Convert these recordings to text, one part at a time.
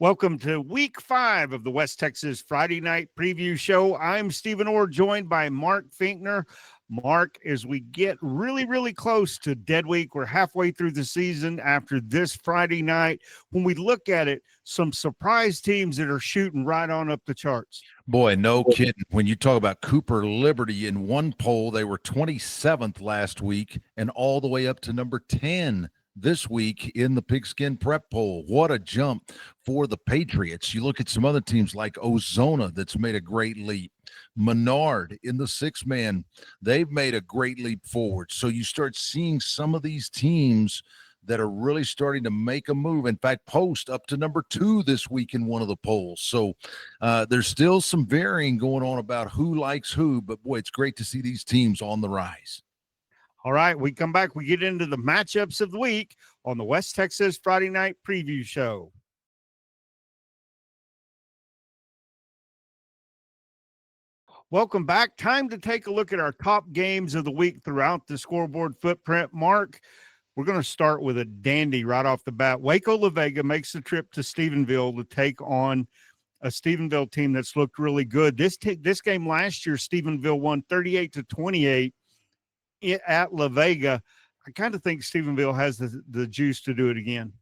Welcome to week 5 of the West Texas Friday Night Preview Show. I'm Stephen Orr, joined by Mark Finkner. Mark, as we get really close to dead week, we're halfway through the season after this Friday night. When we look at it, some surprise teams that are shooting right on up the charts. Boy, no kidding. When you talk about Cooper Liberty in one poll, they were 27th last week and all the way up to number 10 this week in the Pigskin Prep poll. What a jump for the Patriots. You look at some other teams like Ozona that's made a great leap. Menard in the 6-man, they've made a great leap forward. So you start seeing some of these teams that are really starting to make a move. In fact, Post up to number 2 this week in one of the polls. So there's still some varying going on about who likes who, but boy, it's great to see these teams on the rise. All right, we come back. We get into the matchups of the week on the West Texas Friday Night Preview Show. Welcome back. Time to take a look at our top games of the week throughout the scoreboard footprint. Mark, we're going to start with a dandy right off the bat. Waco La Vega makes the trip to Stephenville to take on a Stephenville team that's looked really good. This game last year, Stephenville won 38-28 at La Vega. I kind of think Stephenville has the juice to do it again.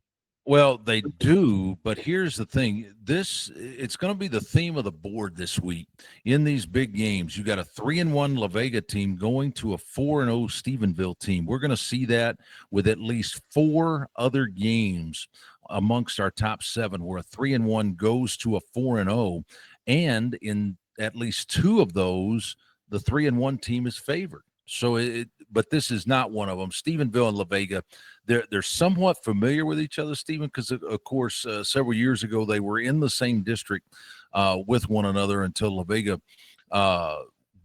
Well, they do, but here's the thing. It's going to be the theme of the board this week. In these big games, you got a 3-1 La Vega team going to a 4-0 Stephenville team. We're going to see that with at least 4 other games amongst our top 7 where a 3-1 goes to a 4-0, and in at least 2 of those, the 3-1 team is favored. So but this is not one of them. Stephenville and La Vega, they're somewhat familiar with each other, Stephen, because of course several years ago they were in the same district with one another until La Vega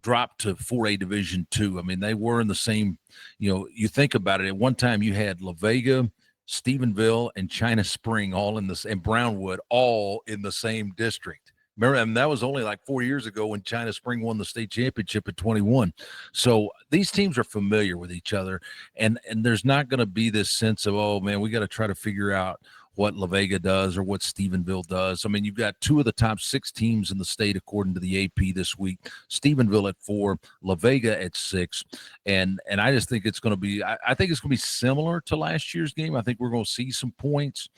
dropped to 4A Division II. I mean, they were in the same. You think about it. At one time, you had La Vega, Stephenville, and China Spring all in this, and Brownwood all in the same district. Remember, and that was only like 4 years ago when China Spring won the state championship at 21. So these teams are familiar with each other, and there's not going to be this sense of, oh, man, we got to try to figure out what La Vega does or what Stephenville does. I mean, you've got 2 of the top 6 teams in the state according to the AP this week, Stephenville at 4, La Vega at 6. And I just think it's going to be – I think it's going to be similar to last year's game. I think we're going to see some points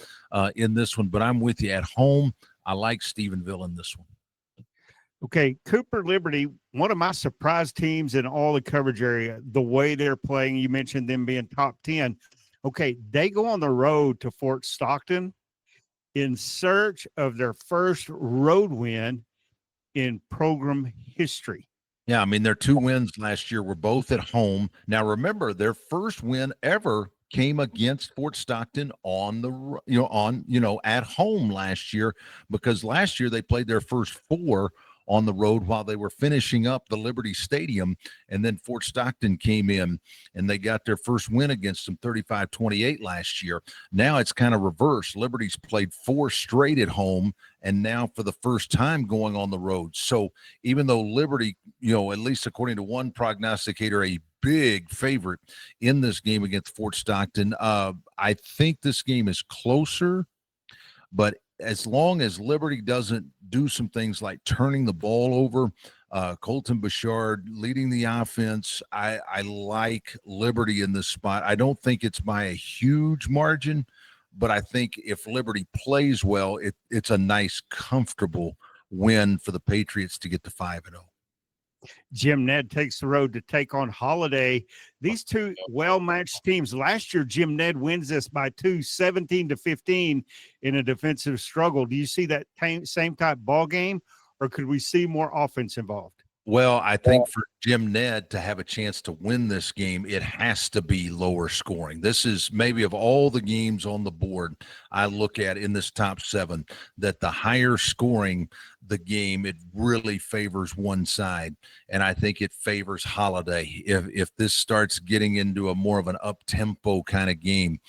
in this one, but I'm with you. At home, I like Stephenville in this one. Okay, Cooper Liberty, one of my surprise teams in all the coverage area, the way they're playing. You mentioned them being top 10. Okay, they go on the road to Fort Stockton in search of their first road win in program history. Yeah, I mean, their 2 wins last year were both at home. Now, remember, their first win ever came against Fort Stockton at home last year, because last year they played their first 4 on the road while they were finishing up the Liberty Stadium, and then Fort Stockton came in and they got their first win against them 35-28 last year. Now it's kind of reversed. Liberty's played 4 straight at home and now for the first time going on the road. So even though Liberty, at least according to one prognosticator, a big favorite in this game against Fort Stockton, I think this game is closer, but as long as Liberty doesn't do some things like turning the ball over, Colton Bouchard leading the offense, I like Liberty in this spot. I don't think it's by a huge margin, but I think if Liberty plays well, it's a nice, comfortable win for the Patriots to get to 5-0. Jim Ned takes the road to take on Holiday. These 2 well-matched teams. Last year, Jim Ned wins this by 2, 17-15 in a defensive struggle. Do you see that same type ball game, or could we see more offense involved? Well, I think for Jim Ned to have a chance to win this game, it has to be lower scoring. This is maybe of all the games on the board I look at in this top 7, that the higher scoring the game, it really favors one side, and I think it favors Holiday. If this starts getting into a more of an up-tempo kind of game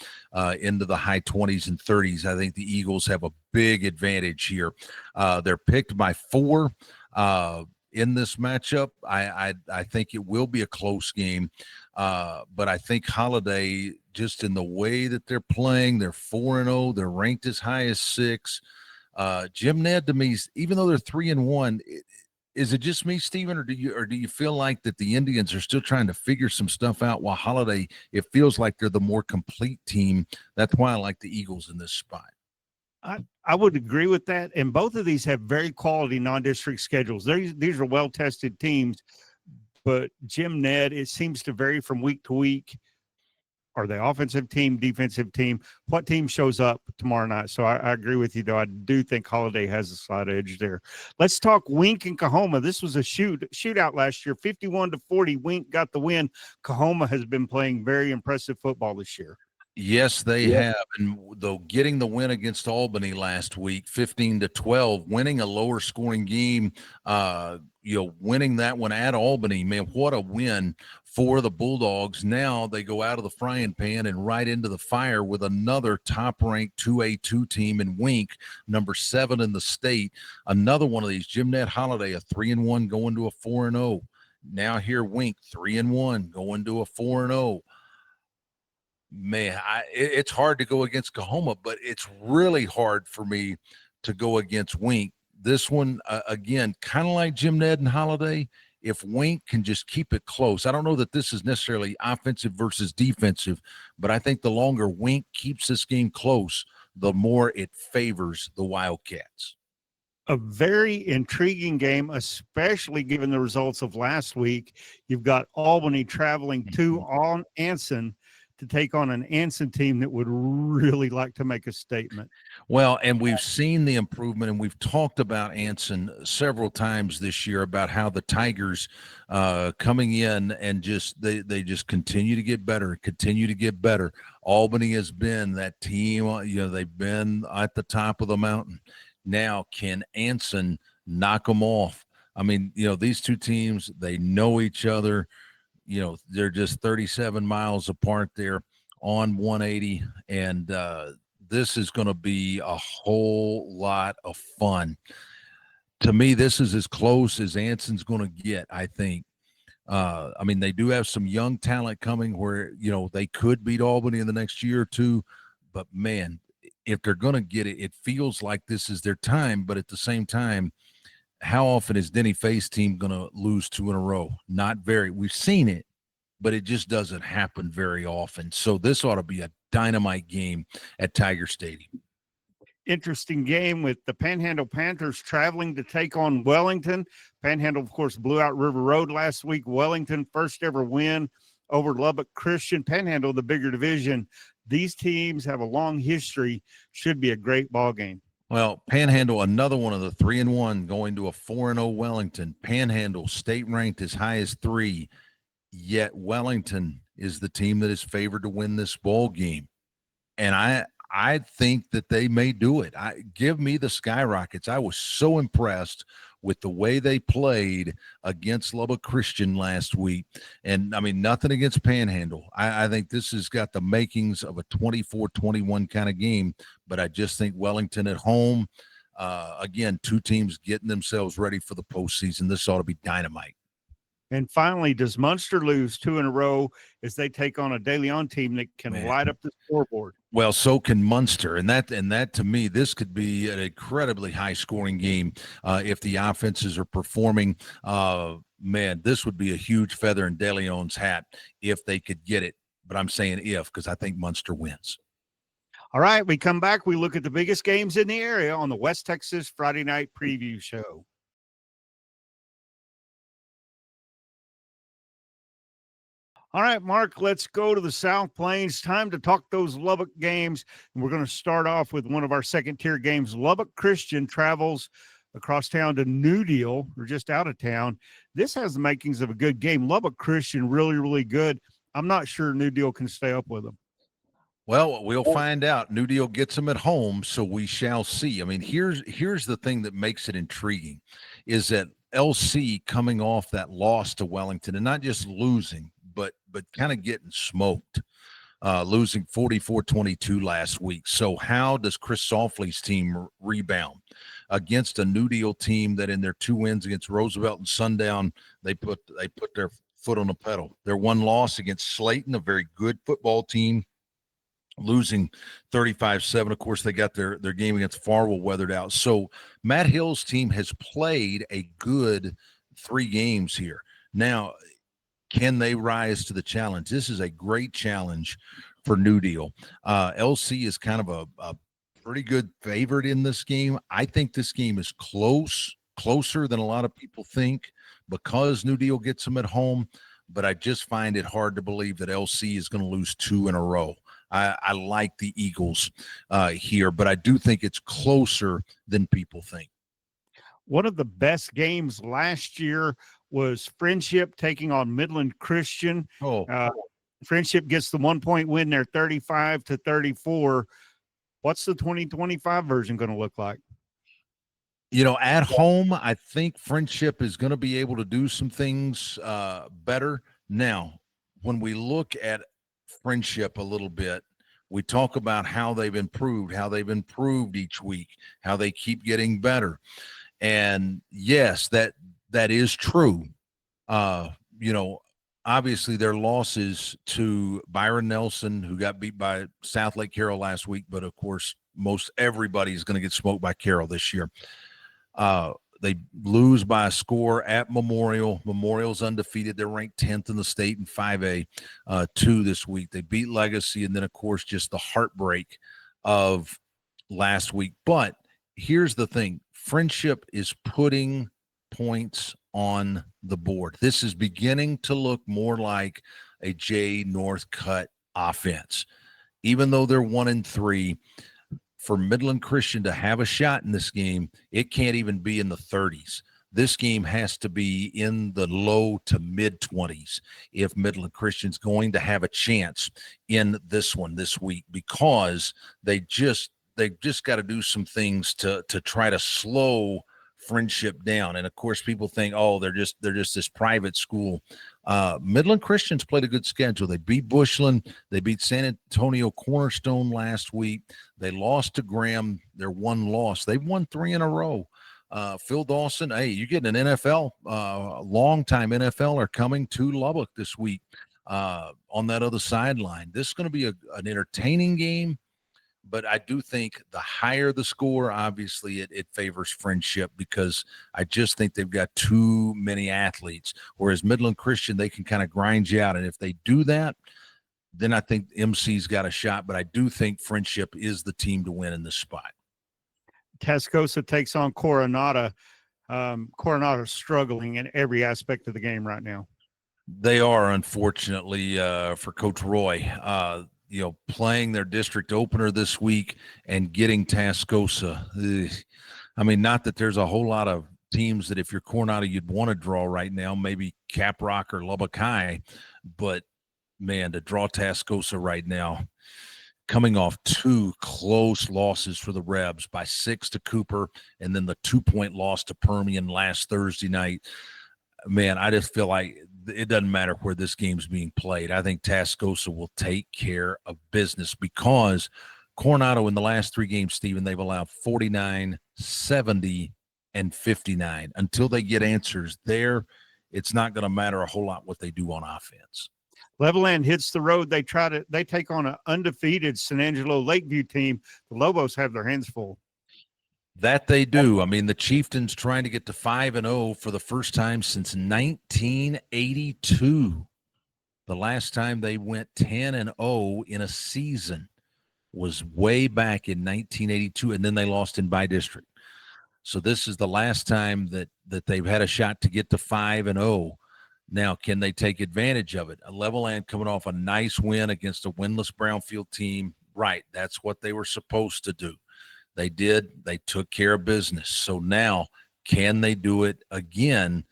into the high 20s and 30s, I think the Eagles have a big advantage here. They're picked by 4. In this matchup, I think it will be a close game, but I think Holiday, just in the way that they're playing, they're 4-0, they're ranked as high as 6. Jim Ned to me, even though they're 3-1, is it just me, Stephen, or do you feel like that the Indians are still trying to figure some stuff out? While Holiday, it feels like they're the more complete team. That's why I like the Eagles in this spot. I would agree with that. And both of these have very quality non-district schedules. These are well-tested teams, but Jim Ned, it seems to vary from week to week. Are they offensive team, defensive team? What team shows up tomorrow night? So I agree with you, though. I do think Holiday has a slight edge there. Let's talk Wink and Kahoma. This was a shootout last year, 51-40. Wink got the win. Kahoma has been playing very impressive football this year. Yes, they have. And though getting the win against Albany last week, 15-12, winning a lower scoring game, winning that one at Albany, man, what a win for the Bulldogs. Now they go out of the frying pan and right into the fire with another top-ranked 2A2 team in Wink, number 7 in the state. Another one of these, Jim Ned Holiday, a 3-1 going to a 4-0. Now here Wink, 3-1 going to a 4-0. Man, it's hard to go against Kahoma, but it's really hard for me to go against Wink. This one, again, kind of like Jim Ned and Holiday, if Wink can just keep it close. I don't know that this is necessarily offensive versus defensive, but I think the longer Wink keeps this game close, the more it favors the Wildcats. A very intriguing game, especially given the results of last week. You've got Albany traveling to Anson to take on an Anson team that would really like to make a statement. Well, and we've seen the improvement, and we've talked about Anson several times this year about how the Tigers coming in and just they just continue to get better, continue to get better. Albany has been that team, they've been at the top of the mountain. Now, can Anson knock them off? I mean, these two teams, they know each other. They're just 37 miles apart there on 180. And this is going to be a whole lot of fun. To me, this is as close as Anson's going to get, I think. They do have some young talent coming where, they could beat Albany in the next year or two. But, man, if they're going to get it, it feels like this is their time. But at the same time, how often is Denny Faye's team going to lose 2 in a row? Not very. We've seen it, but it just doesn't happen very often. So this ought to be a dynamite game at Tiger Stadium. Interesting game with the Panhandle Panthers traveling to take on Wellington. Panhandle, of course, blew out River Road last week. Wellington, first ever win over Lubbock Christian. Panhandle, the bigger division. These teams have a long history. Should be a great ball game. Well, Panhandle, another one of the 3-1 going to a 4-0 Wellington. Panhandle, state ranked as high as 3, yet Wellington is the team that is favored to win this ball game. And I think that they may do it. Give me the Skyrockets. I was so impressed with the way they played against Lubbock Christian last week. And, nothing against Panhandle. I think this has got the makings of a 24-21 kind of game, but I just think Wellington at home, again, two teams getting themselves ready for the postseason. This ought to be dynamite. And finally, does Munster lose 2 in a row as they take on a De Leon team that can light up the scoreboard? Well, so can Munster, and that to me, this could be an incredibly high-scoring game if the offenses are performing. Man, this would be a huge feather in De Leon's hat if they could get it. But I'm saying if, because I think Munster wins. All right, we come back. We look at the biggest games in the area on the West Texas Friday Night Preview Show. All right, Mark, let's go to the South Plains. Time to talk those Lubbock games. And we're going to start off with one of our second-tier games. Lubbock Christian travels across town to New Deal, or just out of town. This has the makings of a good game. Lubbock Christian, really, really good. I'm not sure New Deal can stay up with them. Well, we'll find out. New Deal gets them at home, so we shall see. Here's the thing that makes it intriguing is that LC coming off that loss to Wellington, and not just losing, but kind of getting smoked, losing 44-22 last week. So how does Chris Softly's team rebound against a New Deal team that in their 2 wins against Roosevelt and Sundown, they put their foot on the pedal? Their one loss against Slayton, a very good football team, losing 35-7. Of course, they got their game against Farwell weathered out. So Matt Hill's team has played a good 3 games here. Now, can they rise to the challenge? This is a great challenge for New Deal. LC is kind of a pretty good favorite in this game. I think this game is closer than a lot of people think because New Deal gets them at home. But I just find it hard to believe that LC is going to lose 2 in a row. I like the Eagles here, but I do think it's closer than people think. One of the best games last year was Friendship taking on Midland Christian. Friendship gets the 1-point win there, 35-34. What's the 2025 version going to look like? At home, I think Friendship is going to be able to do some things better. Now, when we look at Friendship a little bit, we talk about how they've improved each week, how they keep getting better. And yes, that is true. Obviously their losses to Byron Nelson, who got beat by South Lake Carroll last week, but of course, most everybody's going to get smoked by Carroll this year. They lose by a score at Memorial. Memorial's undefeated. They're ranked 10th in the state in 5A, 2 this week. They beat Legacy, and then, of course, just the heartbreak of last week. But here's the thing. Friendship is putting points on the board. This is beginning to look more like a Jay Northcutt offense. Even though they're 1-3, for Midland Christian to have a shot in this game, it can't even be in the 30s. This game has to be in the low to mid 20s if Midland Christian's going to have a chance in this one this week, because they've just got to do some things to try to slow Friendship down. And of course, people think, oh, they're just this private school. Midland Christian's played a good schedule. They beat Bushland. They beat San Antonio Cornerstone last week. They lost to Graham. Their one loss. They've won 3 in a row. Phil Dawson, hey, you get an NFL, long-time NFLer coming to Lubbock this week on that other sideline. This is going to be an entertaining game. But I do think the higher the score, obviously it favors Friendship, because I just think they've got too many athletes. Whereas Midland Christian, they can kind of grind you out. And if they do that, then I think MC's got a shot. But I do think Friendship is the team to win in this spot. Tascosa takes on Coronado. Coronado's struggling in every aspect of the game right now. They are, unfortunately, for Coach Roy. Playing their district opener this week and getting Tascosa. I mean, not that there's a whole lot of teams that if you're Coronado you'd want to draw right now, maybe Caprock or Lubbock High, but man, to draw Tascosa right now, coming off 2 close losses for the Rebs, by 6 to Cooper and then the 2-point loss to Permian last Thursday night. Man, I just feel like it doesn't matter where this game's being played. I think Tascosa will take care of business, because Coronado in the last 3 games, Stephen, they've allowed 49, 70, and 59. Until they get answers there, it's not going to matter a whole lot what they do on offense. Levelland hits the road. They take on an undefeated San Angelo Lakeview team. The Lobos have their hands full. That they do. I mean, the Chieftains trying to get to 5-0 for the first time since 1982. The last time they went 10-0 in a season was way back in 1982, and then they lost in by district. So this is the last time that they've had a shot to get to 5-0. Now, can they take advantage of it? A Levelland coming off a nice win against a winless Brownfield team. Right, that's what they were supposed to do. They did. They took care of business. So now, can they do it again?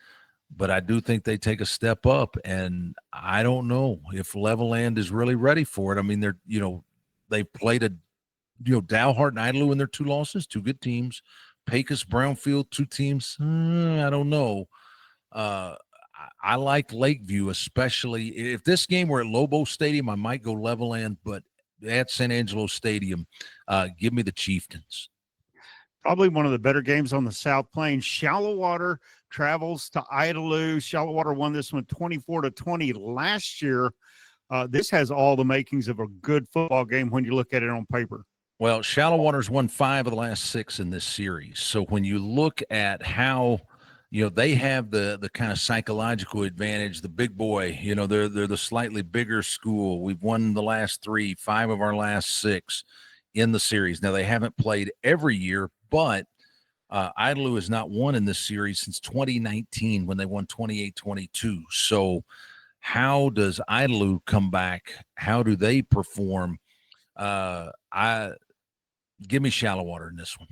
But I do think they take a step up, and I don't know if Levelland is really ready for it. I mean, they played Dalhart and Idalou in their 2 losses, 2 good teams. Pecos, Brownfield, 2 teams. I don't know. I like Lakeview, especially if this game were at Lobo Stadium, I might go Levelland, but at San Angelo Stadium, give me the Chieftains. Probably one of the better games on the South Plains. Shallow Water travels to Idalou. Shallow Water won this one 24-20 last year. This has all the makings of a good football game when you look at it on paper. Well, Shallow Waters won 5 of the last 6 in this series. So when you look at how, they have the kind of psychological advantage, the big boy, they're the slightly bigger school. We've won the last 3, 5 of our last 6 in the series. Now they haven't played every year, but Idalou has not won in this series since 2019 when they won 28-22. So how does Idalou come back? How do they perform? I Give me Shallow Water in this one.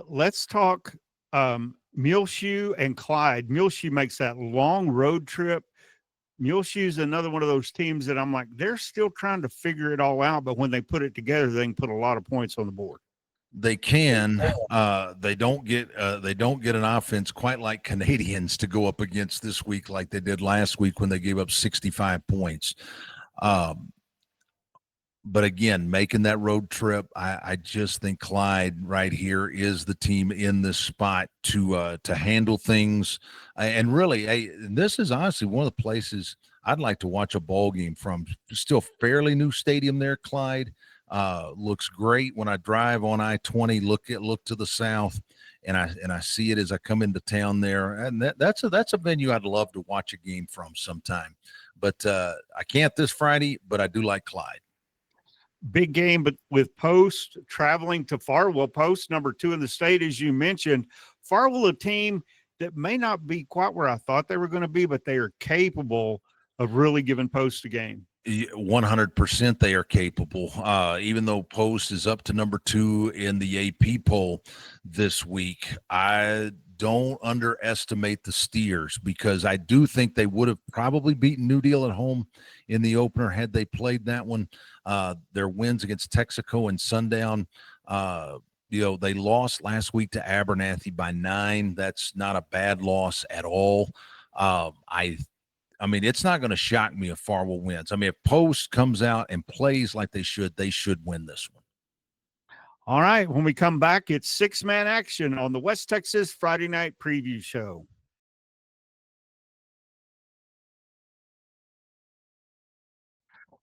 Let's talk Muleshoe and Clyde. Muleshoe makes that long road trip. Muleshoe's another one of those teams that I'm like, they're still trying to figure it all out, but when they put it together, they can put a lot of points on the board. They can. They don't get an offense quite like Canadians to go up against this week like they did last week when they gave up 65 points. But again, making that road trip, I just think Clyde right here is the team in this spot to handle things. And really, this is honestly one of the places I'd like to watch a ball game from. Still fairly new stadium there, Clyde. Looks great when I drive on I-20. Look to the south, and I see it as I come into town there. And that's a venue I'd love to watch a game from sometime. But I can't this Friday. But I do like Clyde. Big game, but with Post traveling to Farwell. Post number 2 in the state, as you mentioned. Farwell, a team that may not be quite where I thought they were going to be, but they are capable of really giving Post a game. 100% they are capable. Even though Post is up to number 2 in the AP poll this week, I don't underestimate the Steers, because I do think they would have probably beaten New Deal at home in the opener had they played that one. Their wins against Texaco and Sundown, they lost last week to Abernathy by 9. That's not a bad loss at all. I mean, it's not going to shock me if Farwell wins. I mean, if Post comes out and plays like they should win this one. All right. When we come back, it's 6-man action on the West Texas Friday Night Preview Show.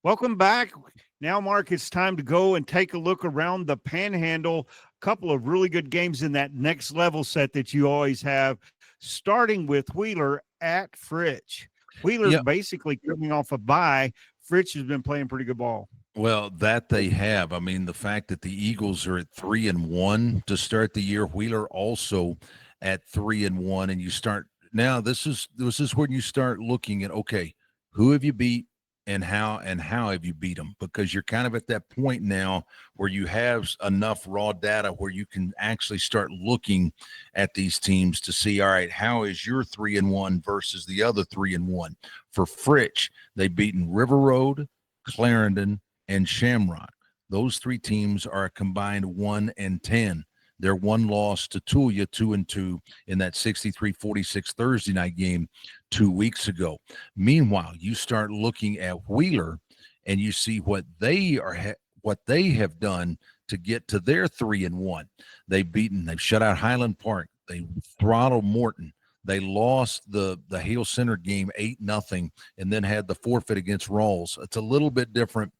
Welcome back. Now, Mark, it's time to go and take a look around the Panhandle. A couple of really good games in that next level set that you always have, starting with Wheeler at Fritch. Wheeler's basically coming off a bye. Fritch has been playing pretty good ball. Well, that they have. I mean, the fact that the Eagles are at 3-1 to start the year, Wheeler also at 3-1, and you start now. This is when you start looking at, okay, who have you beat and how have you beat them? Because you're kind of at that point now where you have enough raw data where you can actually start looking at these teams to see, all right, how is your 3-1 versus the other 3-1? For Fritch, they've beaten River Road, Clarendon, and Shamrock. Those 3 teams are a combined 1-10. Their one loss to Tulia, 2-2 in that 63-46 Thursday night game 2 weeks ago. Meanwhile, you start looking at Wheeler and you see what they have done to get to their 3-1. They've shut out Highland Park. They throttled Morton. They lost the Hale Center game 8-0 and then had the forfeit against Rawls. It's a little bit different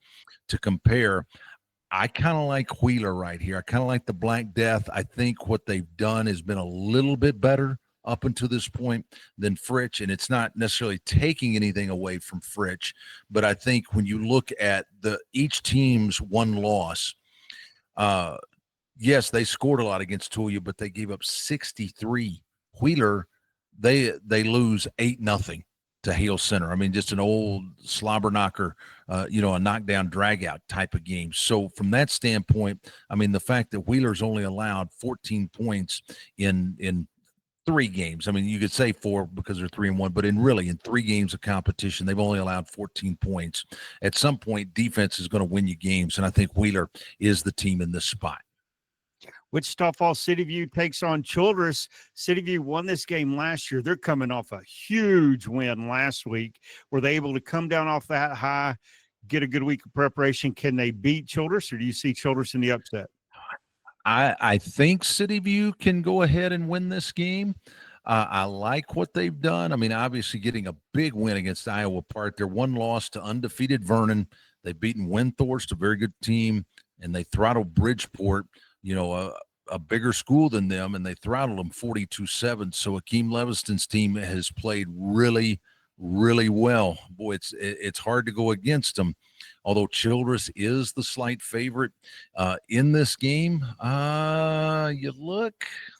to compare. I kind of like Wheeler right here. I kind of like the Black Death. I think what they've done has been a little bit better up until this point than Fritch, and it's not necessarily taking anything away from Fritch, but I think when you look at each team's one loss, yes, they scored a lot against Tulia, but they gave up 63. Wheeler, they lose 8-0 to Hale Center. I mean, just an old slobber knocker, a knockdown drag-out type of game. So from that standpoint, I mean, the fact that Wheeler's only allowed 14 points in 3 games. I mean, you could say 4 because they're 3-1, but in 3 games of competition, they've only allowed 14 points. At some point, defense is going to win you games, and I think Wheeler is the team in this spot. Wichita Falls City View takes on Childress. City View won this game last year. They're coming off a huge win last week. Were they able to come down off that high, get a good week of preparation? Can they beat Childress, or do you see Childress in the upset? I think City View can go ahead and win this game. I like what they've done. I mean, obviously getting a big win against Iowa Park. Their one loss to undefeated Vernon. They've beaten Windthorst, a very good team, and they throttled Bridgeport, a bigger school than them, and they throttled them 42-7. So Akeem Leviston's team has played really, really well. Boy, it's hard to go against them. Although Childress is the slight favorite in this game,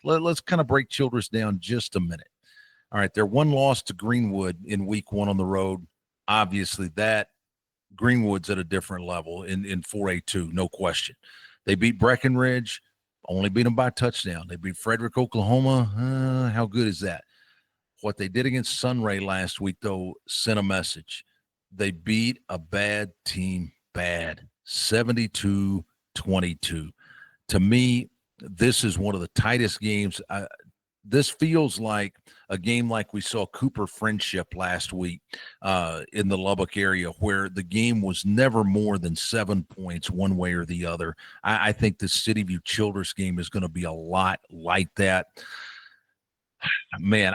let's kind of break Childress down just a minute. All right, their one loss to Greenwood in week 1 on the road. Obviously, that Greenwood's at a different level in 4A2, no question. They beat Breckenridge, only beat them by a touchdown. They beat Frederick, Oklahoma. How good is that? What they did against Sunray last week, though, sent a message. They beat a bad team bad, 72-22. To me, this is one of the tightest games. This feels like a game like we saw Cooper Friendship last week in the Lubbock area, where the game was never more than 7 points one way or the other. I think the City View Childress game is going to be a lot like that. Man,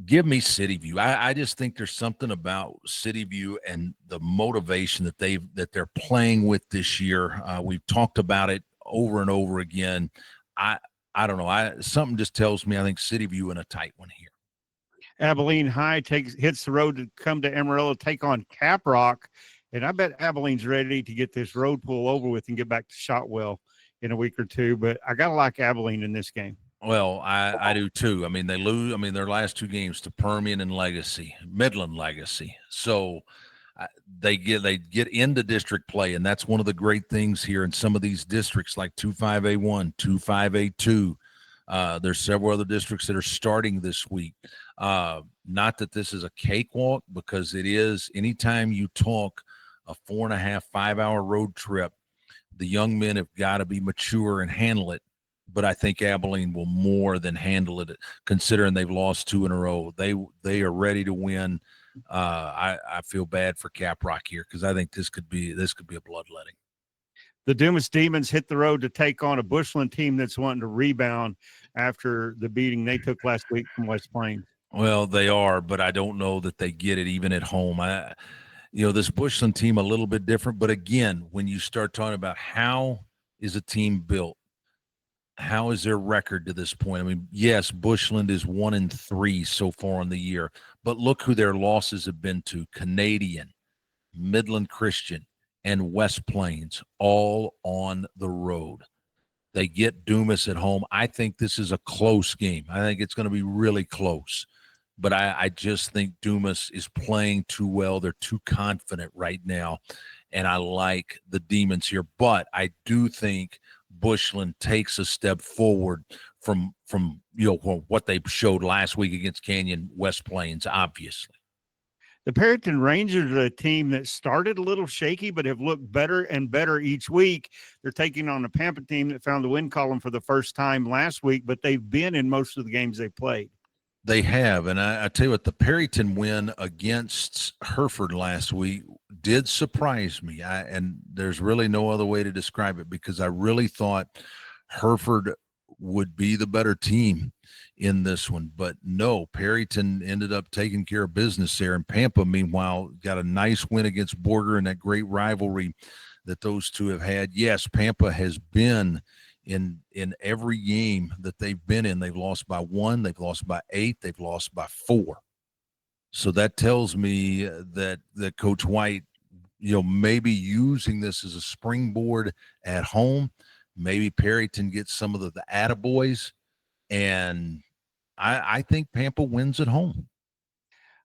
give me City View. I just think there's something about City View and the motivation that they're playing with this year. We've talked about it over and over again. I don't know. Something just tells me I think City View in a tight one here. Abilene High hits the road to come to Amarillo, take on Caprock, and I bet Abilene's ready to get this road pool over with and get back to Shotwell in a week or two. But I gotta like Abilene in this game. Well, I do too. I mean, they lose. I mean, their last 2 games to Permian and Midland Legacy. So they get into district play, and that's one of the great things here in some of these districts like 25A1, 25A2. There's several other districts that are starting this week. Not that this is a cakewalk, because it is. Anytime you talk a 4.5, 5-hour road trip, the young men have got to be mature and handle it. But I think Abilene will more than handle it, considering they've lost 2 in a row. They are ready to win. I feel bad for Caprock here, because I think this could be a bloodletting. The Dumas Demons hit the road to take on a Bushland team that's wanting to rebound after the beating they took last week from West Plains. Well, they are, but I don't know that they get it even at home. This Bushland team a little bit different, but again, when you start talking about how is a team built, how is their record to this point? I mean, yes, Bushland is 1-3 so far in the year, but look who their losses have been to: Canadian, Midland Christian, and West Plains, all on the road. They get Dumas at home. I think this is a close game. I think it's going to be really close, but I just think Dumas is playing too well. They're too confident right now, and I like the Demons here, but I do think Bushland takes a step forward from what they showed last week against Canyon West Plains, obviously. The Perryton Rangers are a team that started a little shaky, but have looked better and better each week. They're taking on a Pampa team that found the win column for the first time last week, but they've been in most of the games they played. They have, and I tell you what, the Perryton win against Hereford last week did surprise me. And there's really no other way to describe it, because I really thought Hereford would be the better team in this one, but no, Perryton ended up taking care of business there. And Pampa, meanwhile, got a nice win against Borger in that great rivalry that those two have had. Yes, Pampa has been in every game that they've been in. They've lost by 1, they've lost by 8, they've lost by 4. So that tells me that Coach White, maybe using this as a springboard at home. Maybe Perryton gets some of the attaboys, and I think Pampa wins at home.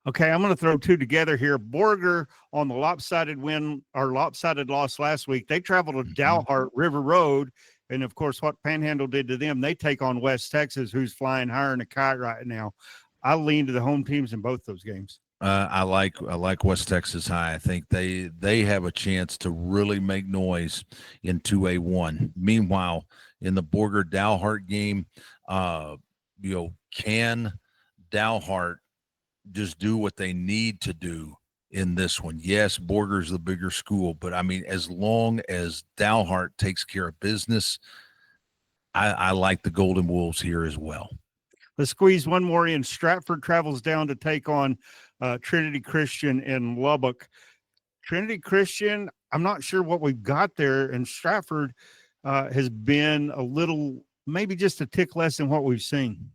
Okay, I'm going to throw 2 together here. Borger on the lopsided win or lopsided loss last week. They traveled to Dalhart River Road, and of course, what Panhandle did to them, they take on West Texas, who's flying higher than a kite right now. I lean to the home teams in both those games. I like West Texas High. I think they have a chance to really make noise in 2A1. Meanwhile, in the Borger Dalhart game, can Dalhart just do what they need to do in this one? Yes, Borger's the bigger school, but I mean, as long as Dalhart takes care of business, I like the Golden Wolves here as well. Let's squeeze one more in. Stratford travels down to take on Trinity Christian in Lubbock. Trinity Christian, I'm not sure what we've got there, and Stratford has been a little, maybe just a tick less than what we've seen.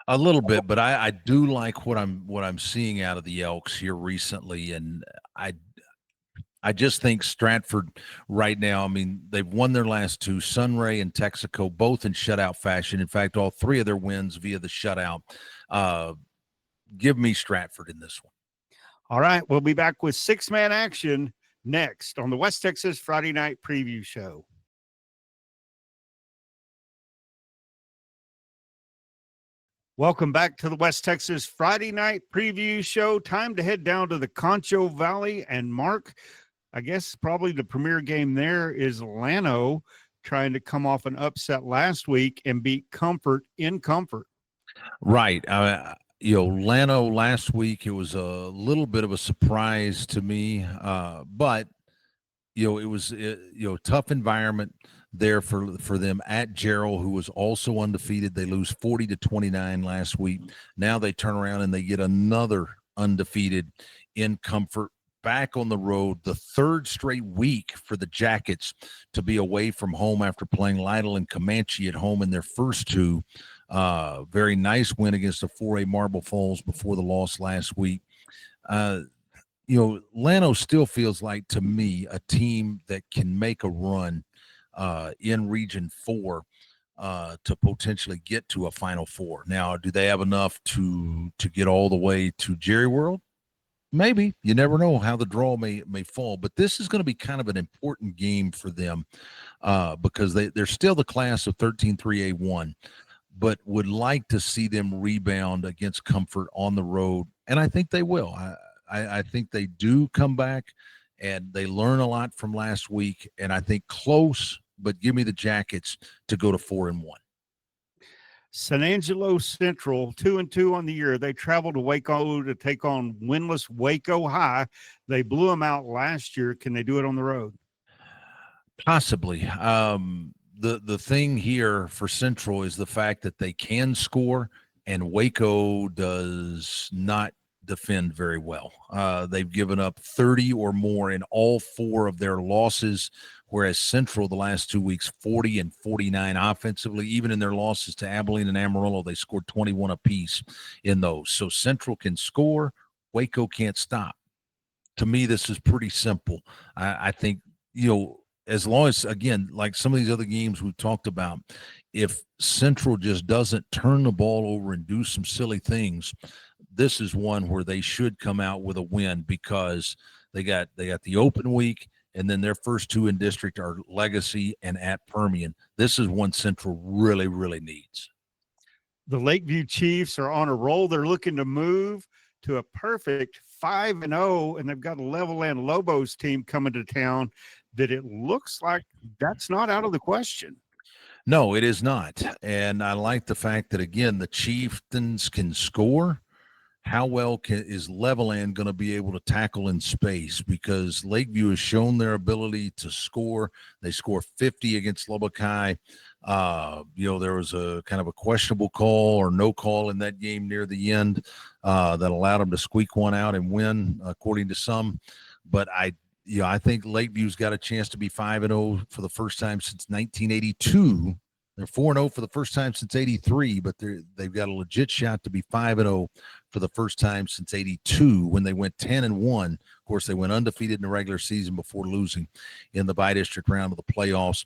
A little bit, but I do like what I'm seeing out of the Elks here recently, and I I just think Stratford right now, I mean, they've won their last two, Sunray and Texaco, both in shutout fashion. In fact, all three of their wins via the shutout. Uh, give me Stratford in this one. All right, we'll be back with six-man action next on the West Texas Friday Night Preview Show. Welcome back to the West Texas Friday Night Preview Show. Time to head down to the Concho Valley. And Mark, I guess probably the premier game there is Llano trying to come off an upset last week and beat Comfort in Comfort. Right. Llano last week, it was a little bit of a surprise to me, but it was tough environment there for them at Gerald, who was also undefeated. They lose 40-29 last week. Now they turn around and they get another undefeated in Comfort, back on the road, the third straight week for the Jackets to be away from home after playing Lytle and Comanche at home in their first two. Very nice win against the 4A Marble Falls before the loss last week. Llano still feels like, to me, a team that can make a run in Region 4 to potentially get to a Final Four. Now, do they have enough to get all the way to Jerry World? Maybe. You never know how the draw may fall. But this is going to be kind of an important game for them because they're still the class of 13-3A1, but would like to see them rebound against Comfort on the road. And I think they will. I think they do come back, and they learn a lot from last week. And I think close, but give me the Jackets to go to 4-1. San Angelo Central, 2-2 on the year. They traveled to Waco to take on winless Waco High. They blew them out last year. Can they do it on the road? Possibly. The thing here for Central is the fact that they can score, and Waco does not defend very well. They've given up 30 or more in all four of their losses, whereas Central the last 2 weeks, 40 and 49 offensively. Even in their losses to Abilene and Amarillo, they scored 21 apiece in those. So Central can score, Waco can't stop. To me, this is pretty simple. I think, as long as, again, like some of these other games we've talked about, if Central just doesn't turn the ball over and do some silly things, this is one where they should come out with a win because they got the open week, and then their first two in district are Legacy and at Permian. This is one Central really, really needs. The Lakeview Chiefs are on a roll. They're looking to move to a perfect 5-0, and they've got a Levelland Lobos team coming to town that it looks like that's not out of the question. No, it is not. And I like the fact that, again, the Chieftains can score. How well is Levelland going to be able to tackle in space? Because Lakeview has shown their ability to score. They score 50 against Lubbock High. There was a kind of a questionable call or no call in that game near the end that allowed them to squeak one out and win, according to some. But I think Lakeview's got a chance to be 5-0 for the first time since 1982. They're 4-0 for the first time since 83, but they've got a legit shot to be 5-0 for the first time since 82 when they went 10-1. Of course, they went undefeated in the regular season before losing in the bi-district round of the playoffs.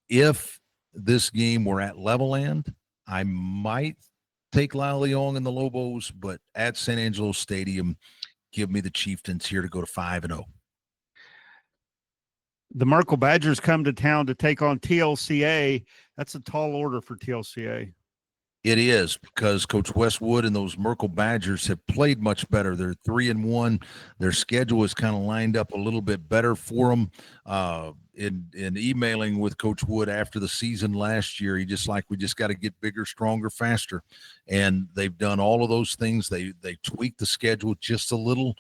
If this game were at Levelland, I might take La Leon and the Lobos, but at San Angelo Stadium, give me the Chieftains here to go to 5-0. The Merkle Badgers come to town to take on TLCA. That's a tall order for TLCA. It is, because Coach Westwood and those Merkle Badgers have played much better. They're 3-1. Their schedule is kind of lined up a little bit better for them. In emailing with Coach Wood after the season last year, he just like, we just got to get bigger, stronger, faster. And they've done all of those things. They tweaked the schedule just a little,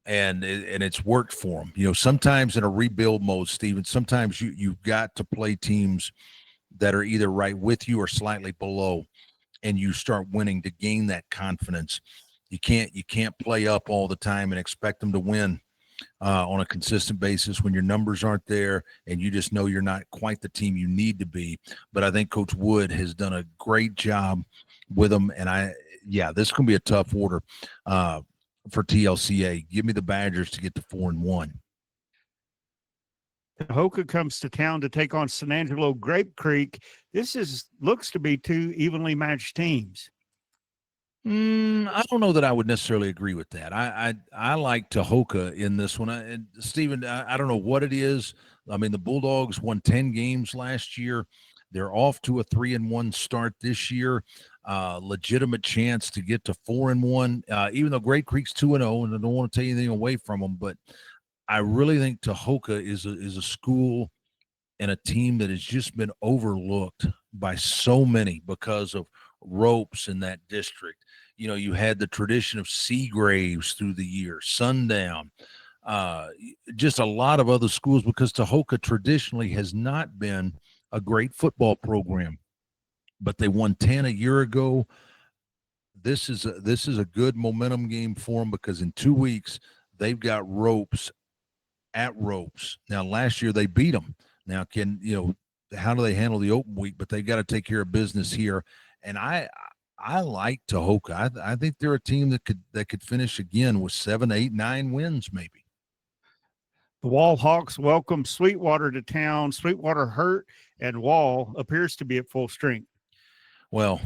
and it's worked for them. Sometimes in a rebuild mode, Steven, sometimes you've got to play teams that are either right with you or slightly below, and you start winning to gain that confidence. You can't play up all the time and expect them to win on a consistent basis when your numbers aren't there and you just know you're not quite the team you need to be. But I think Coach Wood has done a great job with them, and this can be a tough order for TLCA. Give me the Badgers to get to 4-1. Hoka comes to town to take on San Angelo Grape Creek. This looks to be two evenly matched teams. I don't know that I would necessarily agree with that. I like Tahoka in this one. And Stephen, I don't know what it is. I mean, the Bulldogs won 10 games last year. They're off to a 3-1 start this year. Legitimate chance to get to 4-1. Even though Great Creek's 2-0, and I don't want to take anything away from them, but I really think Tahoka is a school and a team that has just been overlooked by so many because of ropes in that district. You know, you had the tradition of Seagraves through the years, Sundown, just a lot of other schools, because Tahoka traditionally has not been a great football program, but they won 10 a year ago. This is a good momentum game for them, because in 2 weeks they've got ropes at ropes. Now, last year they beat them. Now, how do they handle the open week? But they got to take care of business here. And I like Tahoka. I think they're a team that could finish again with 7, 8, 9 wins, maybe. The Wall Hawks welcome Sweetwater to town. Sweetwater hurt, and Wall appears to be at full strength. Well,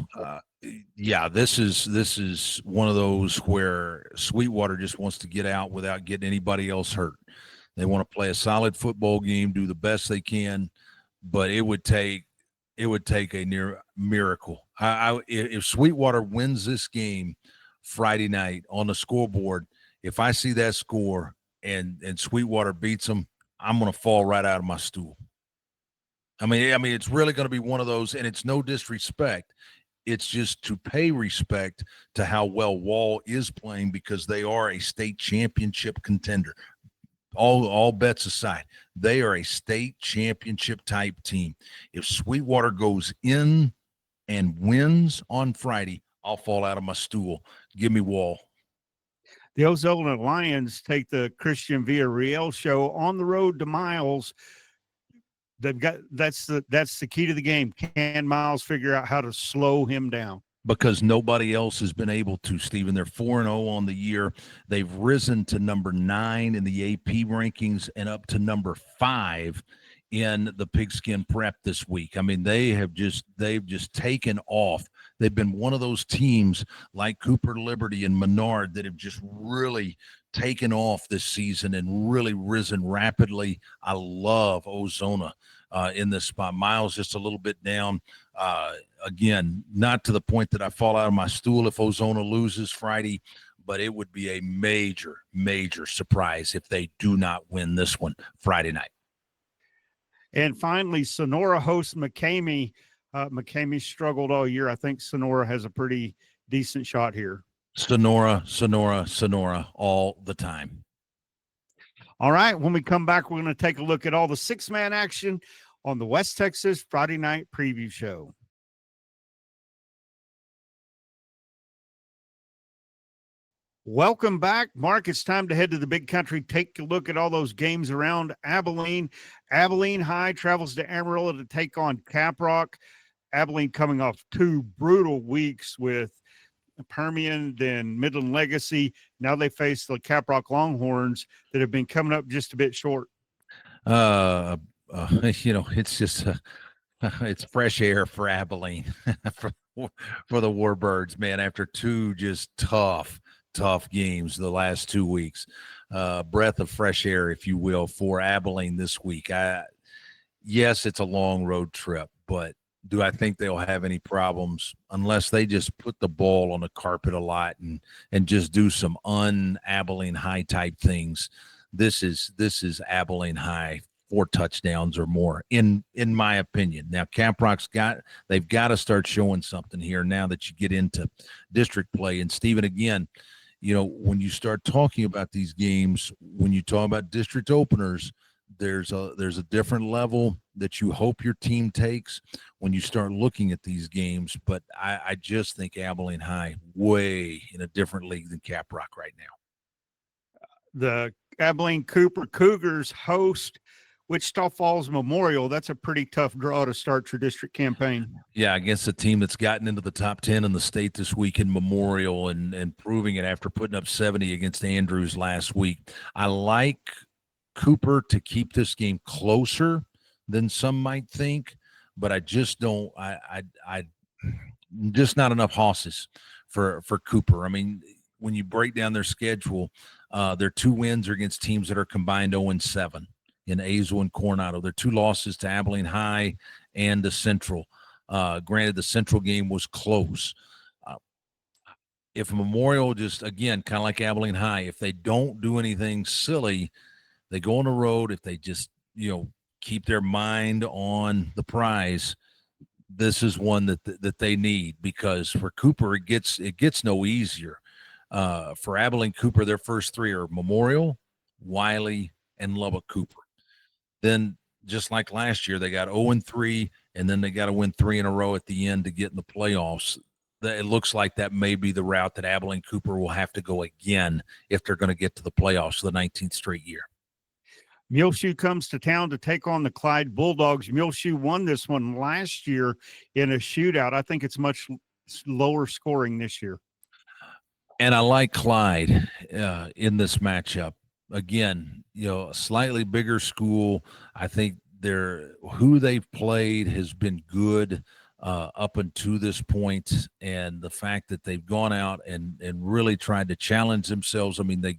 this is one of those where Sweetwater just wants to get out without getting anybody else hurt. They want to play a solid football game, do the best they can, but it would take a near miracle. If Sweetwater wins this game Friday night on the scoreboard, if I see that score and Sweetwater beats them, I'm going to fall right out of my stool. I mean, it's really going to be one of those, and it's no disrespect. It's just to pay respect to how well Wall is playing, because they are a state championship contender. All bets aside, they are a state championship type team. If Sweetwater goes in and wins on Friday, I'll fall out of my stool. Give me Wall. The Ozona Lions take the Christian Villarreal show on the road to Miles. That's the key to the game. Can Miles figure out how to slow him down? Because nobody else has been able to, Stephen. They're 4-0 on the year. They've risen to number 9 in the AP rankings and up to number 5 in the Pigskin Prep this week. I mean, they've just taken off. They've been one of those teams like Cooper Liberty and Menard that have just really taken off this season and really risen rapidly. I love Ozona in this spot. Miles just a little bit down. Again, not to the point that I fall out of my stool if Ozona loses Friday, but it would be a major, major surprise if they do not win this one Friday night. And finally, Sonora hosts McCamey. McCamey struggled all year. I think Sonora has a pretty decent shot here. Sonora, all the time. All right. When we come back, we're going to take a look at all the 6-man action on the West Texas Friday Night Preview Show. Welcome back, Mark. It's time to head to the Big Country. Take a look at all those games around Abilene. Abilene High travels to Amarillo to take on Caprock. Abilene coming off 2 brutal weeks with Permian, then Midland Legacy. Now they face the Caprock Longhorns that have been coming up just a bit short. It's just it's fresh air for Abilene for the Warbirds, man. After 2 just tough games the last 2 weeks, breath of fresh air, if you will, for Abilene this week. Yes, it's a long road trip, but do I think they'll have any problems unless they just put the ball on the carpet a lot and just do some un-Abilene High type things? This is Abilene High 4 touchdowns or more, in my opinion. Now, Caprock's they've got to start showing something here now that you get into district play. And Stephen, again, when you start talking about these games, when you talk about district openers, there's a different level that you hope your team takes when you start looking at these games. But I just think Abilene High way in a different league than Caprock right now. The Abilene Cooper Cougars host Wichita Falls Memorial. That's a pretty tough draw to start your district campaign. Yeah, against a team that's gotten into the top 10 in the state this week in Memorial and proving it after putting up 70 against Andrews last week. I like Cooper to keep this game closer than some might think, but I just don't. I just not enough horses for Cooper. I mean, when you break down their schedule, their 2 wins are against teams that are combined 0-7 in Azle and Coronado. Their 2 losses to Abilene High and the Central. Granted, the Central game was close. If Memorial just, again, kind of like Abilene High, if they don't do anything silly, they go on the road. If they just, keep their mind on the prize, this is one that they need, because for Cooper, it gets no easier. For Abilene Cooper, their first 3 are Memorial, Wiley, and Lubbock Cooper. Then, just like last year, they got 0-3, and then they got to win 3 in a row at the end to get in the playoffs. It looks like that may be the route that Abilene Cooper will have to go again if they're going to get to the playoffs for the 19th straight year. Muleshoe comes to town to take on the Clyde Bulldogs. Muleshoe won this one last year in a shootout. I think it's much lower scoring this year. And I like Clyde in this matchup. Again, a slightly bigger school. I think who they've played has been good up until this point, and the fact that they've gone out and really tried to challenge themselves. I mean, they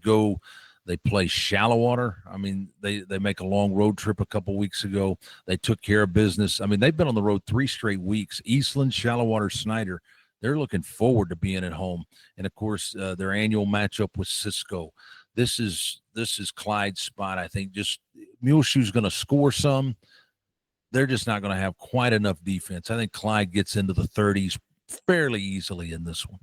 play Shallowater. I mean, they make a long road trip a couple weeks ago. They took care of business. I mean, they've been on the road 3 straight weeks. Eastland, Shallowater, Snyder. They're looking forward to being at home. And of course, their annual matchup with Cisco. This is Clyde's spot. I think just Muleshoe's going to score some. They're just not going to have quite enough defense. I think Clyde gets into the 30s fairly easily in this one.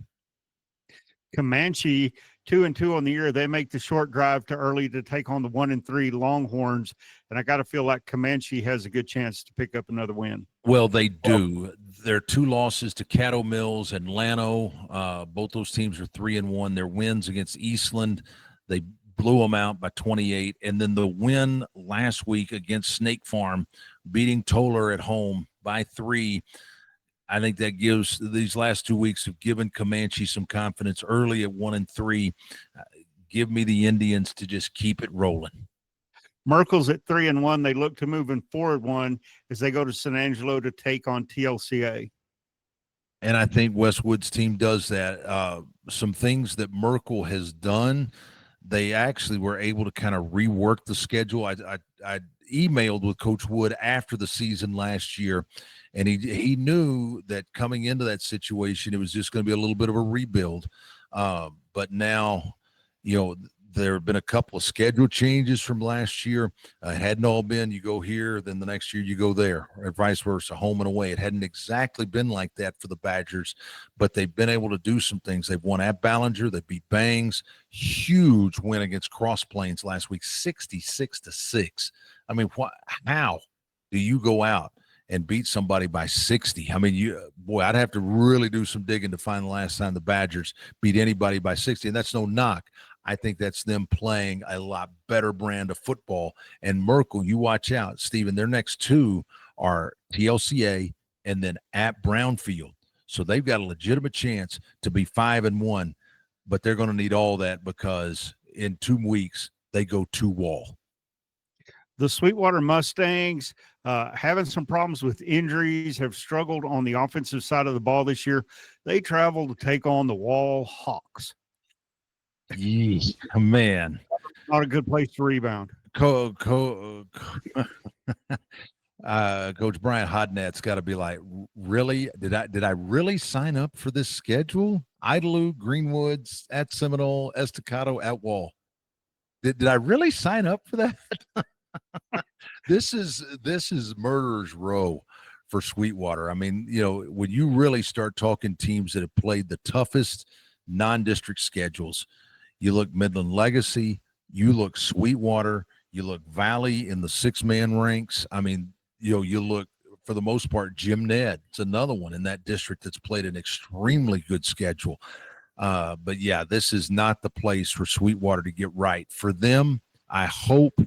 Comanche 2-2 on the year. They make the short drive to early to take on the 1-3 Longhorns, and I got to feel like Comanche has a good chance to pick up another win. Well, they do. Their 2 losses to Caddo Mills and Llano, both those teams are 3-1. Their wins against Eastland, they blew them out by 28, and then the win last week against Snake Farm, beating Toller at home by 3. I think that gives these last 2 weeks have given Comanche some confidence early at 1-3. Give me the Indians to just keep it rolling. Merkel's at 3-1. They look to moving forward 1 as they go to San Angelo to take on TLCA. And I think Westwood's team does that. Some things that Merkel has done, they actually were able to kind of rework the schedule. I emailed with Coach Wood after the season last year, and he knew that coming into that situation, it was just going to be a little bit of a rebuild. But now, there have been a couple of schedule changes from last year. It hadn't all been you go here, then the next year you go there, or vice versa, home and away. It hadn't exactly been like that for the Badgers, but they've been able to do some things. They've won at Ballinger. They beat Bangs. Huge win against Cross Plains last week, 66-6. I mean, how do you go out and beat somebody by 60? I mean, I'd have to really do some digging to find the last time the Badgers beat anybody by 60, and that's no knock. I think that's them playing a lot better brand of football. And Merkel, you watch out, Stephen, their next 2 are TLCA and then at Brownfield. So they've got a legitimate chance to be 5-1, but they're going to need all that because in 2 weeks they go to Wall. The Sweetwater Mustangs having some problems with injuries, have struggled on the offensive side of the ball this year. They travel to take on the Wall Hawks. Man, not a good place to rebound. Coach Brian Hodnett's got to be like, really? Did I really sign up for this schedule? Idalou, Greenwoods, at Seminole, Estacado, at Wall. Did I really sign up for that? This is murderer's row for Sweetwater. I mean, when you really start talking teams that have played the toughest non-district schedules, you look Midland Legacy, you look Sweetwater, You look Valley in the 6-man ranks. I mean, you look for the most part, Jim Ned. It's another one in that district that's played an extremely good schedule. But yeah, this is not the place for Sweetwater to get right. For them, I hope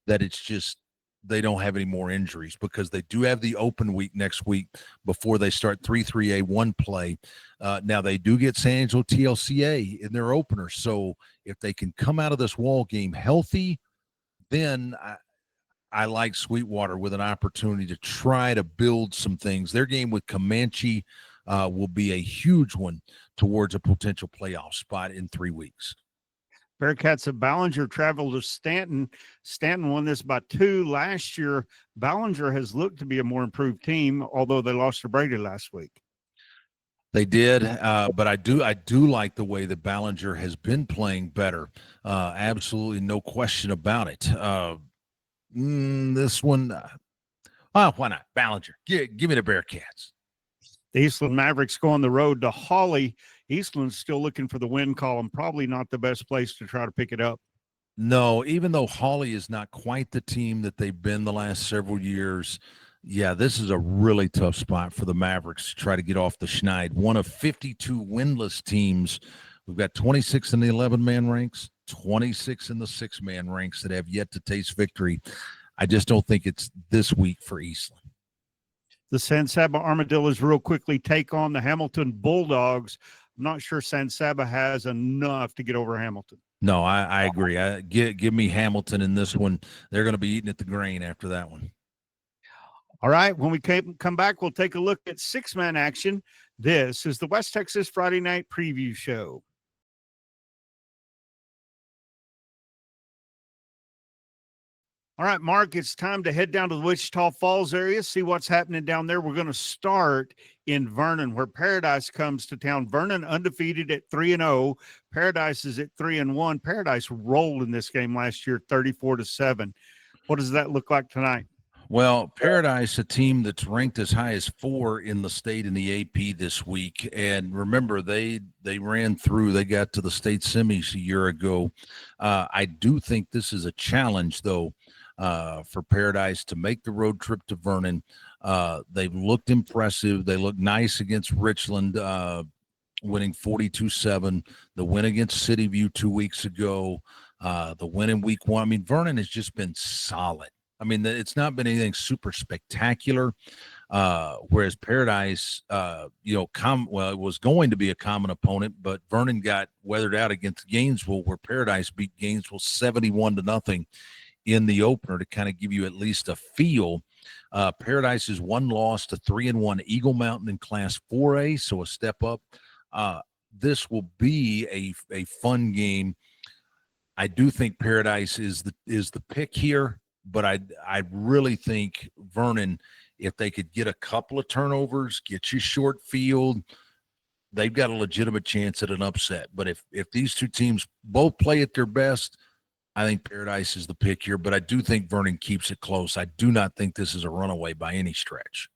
that it's just they don't have any more injuries, because they do have the open week next week before they start 3-3A1 play. Now they do get San Angelo TLCA in their opener. So if they can come out of this Wall game healthy, then I like Sweetwater with an opportunity to try to build some things. Their game with Comanche will be a huge one towards a potential playoff spot in 3 weeks. Bearcats of Ballinger traveled to Stanton. Stanton won this by 2 last year. Ballinger has looked to be a more improved team, although they lost to Brady last week. They did, but I do like the way that Ballinger has been playing better. Absolutely no question about it. This one, why not? Ballinger. Give me the Bearcats. The Eastland Mavericks go on the road to Hawley. Eastland's still looking for the win column. Probably not the best place to try to pick it up. No, even though Hawley is not quite the team that they've been the last several years, yeah, this is a really tough spot for the Mavericks to try to get off the schneid. One of 52 winless teams. We've got 26 in the 11-man ranks, 26 in the 6-man ranks that have yet to taste victory. I just don't think it's this week for Eastland. The San Saba Armadillos real quickly take on the Hamilton Bulldogs. I'm not sure San Saba has enough to get over Hamilton. No, I agree. Give me Hamilton in this one. They're going to be eating at the grain after that one. All right, when we come back, we'll take a look at 6-man action. This is the West Texas Friday Night Preview Show. All right, Mark, it's time to head down to the Wichita Falls area, see what's happening down there. We're going to start in Vernon, where Paradise comes to town. Vernon undefeated at 3-0. Paradise is at 3-1. Paradise rolled in this game last year, 34-7. What does that look like tonight? Well, Paradise, a team that's ranked as high as 4 in the state in the AP this week. And remember, they ran through, they got to the state semis a year ago. I do think this is a challenge, though, for Paradise to make the road trip to Vernon. They've looked impressive. They look nice against Richland, winning 42-7. The win against City View 2 weeks ago. The win in week 1. I mean, Vernon has just been solid. I mean, it's not been anything super spectacular, whereas Paradise, it was going to be a common opponent, but Vernon got weathered out against Gainesville, where Paradise beat Gainesville 71-0 in the opener to kind of give you at least a feel. Paradise's one loss to 3-1 Eagle Mountain in Class 4A, so a step up. This will be a fun game. I do think Paradise is the pick here, but I really think Vernon, if they could get a couple of turnovers, get you short field, they've got a legitimate chance at an upset. But if these two teams both play at their best, I think Paradise is the pick here, but I do think Vernon keeps it close. I do not think this is a runaway by any stretch.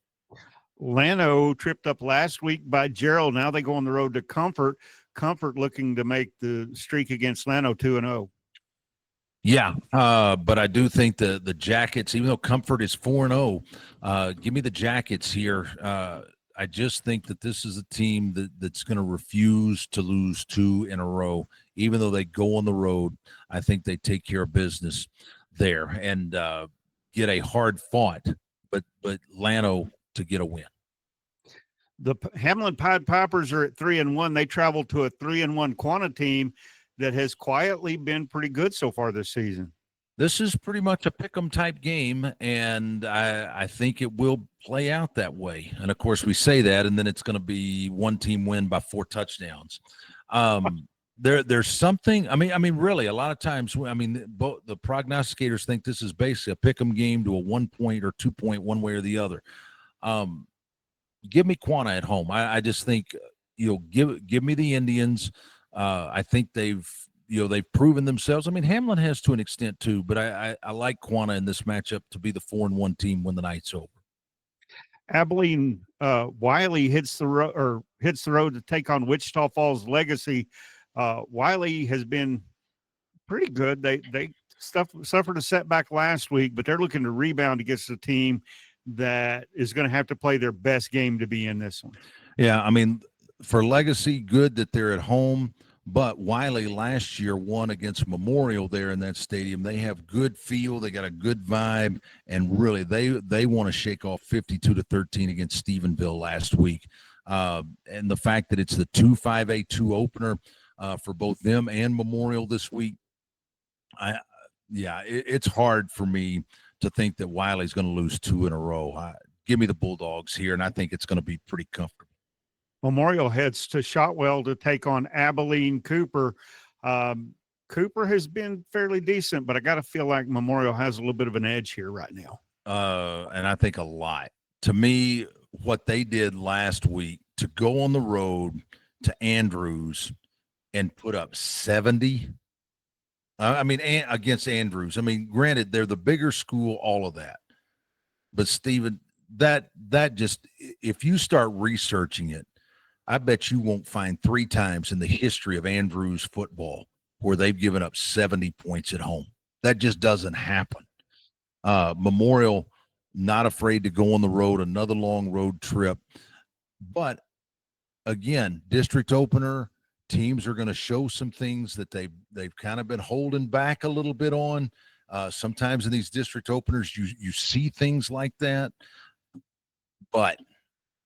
Llano tripped up last week by Gerald. Now they go on the road to Comfort. Comfort looking to make the streak against Llano 2-0. Yeah, but I do think the Jackets, even though Comfort is 4-0, give me the Jackets here. I just think that this is a team that's going to refuse to lose 2 in a row, even though they go on the road. I think they take care of business there and get a hard fought, but Llano to get a win. The Hamlin Pied Pipers are at 3-1. They travel to a 3-1 Quanah team that has quietly been pretty good so far this season. This is pretty much a pick'em type game, and I think it will play out that way. And of course, we say that, and then it's going to be one team win by 4 touchdowns. There's something. I mean, really, a lot of times, both the prognosticators think this is basically a pick'em game to a 1 point or 2 point one way or the other. Give me Quanah at home. I just think give me the Indians. I think they've proven themselves. I mean, Hamlin has to an extent too, but I like Quanah in this matchup to be the 4-1 team when the night's over. Abilene Wiley hits the road to take on Wichita Falls Legacy. Wiley has been pretty good. They suffered a setback last week, but they're looking to rebound against a team that is going to have to play their best game to be in this one. Yeah, I mean, for Legacy, good that they're at home. But Wiley last year won against Memorial there in that stadium. They have good feel. They got a good vibe, and really, they want to shake off 52-13 against Stephenville last week. And the fact that it's the 5A2 opener for both them and Memorial this week, it's hard for me to think that Wiley's going to lose 2 in a row. Give me the Bulldogs here, and I think it's going to be pretty comfortable. Memorial heads to Shotwell to take on Abilene Cooper. Cooper has been fairly decent, but I got to feel like Memorial has a little bit of an edge here right now. And I think a lot. To me, what they did last week to go on the road to Andrews and put up 70. Against Andrews. I mean, granted, they're the bigger school, all of that. But, Stephen, that just, if you start researching it, I bet you won't find 3 times in the history of Andrews football where they've given up 70 points at home. That just doesn't happen. Memorial, not afraid to go on the road, another long road trip. But, again, district opener, teams are going to show some things that they've kind of been holding back a little bit on. Sometimes in these district openers, you see things like that. But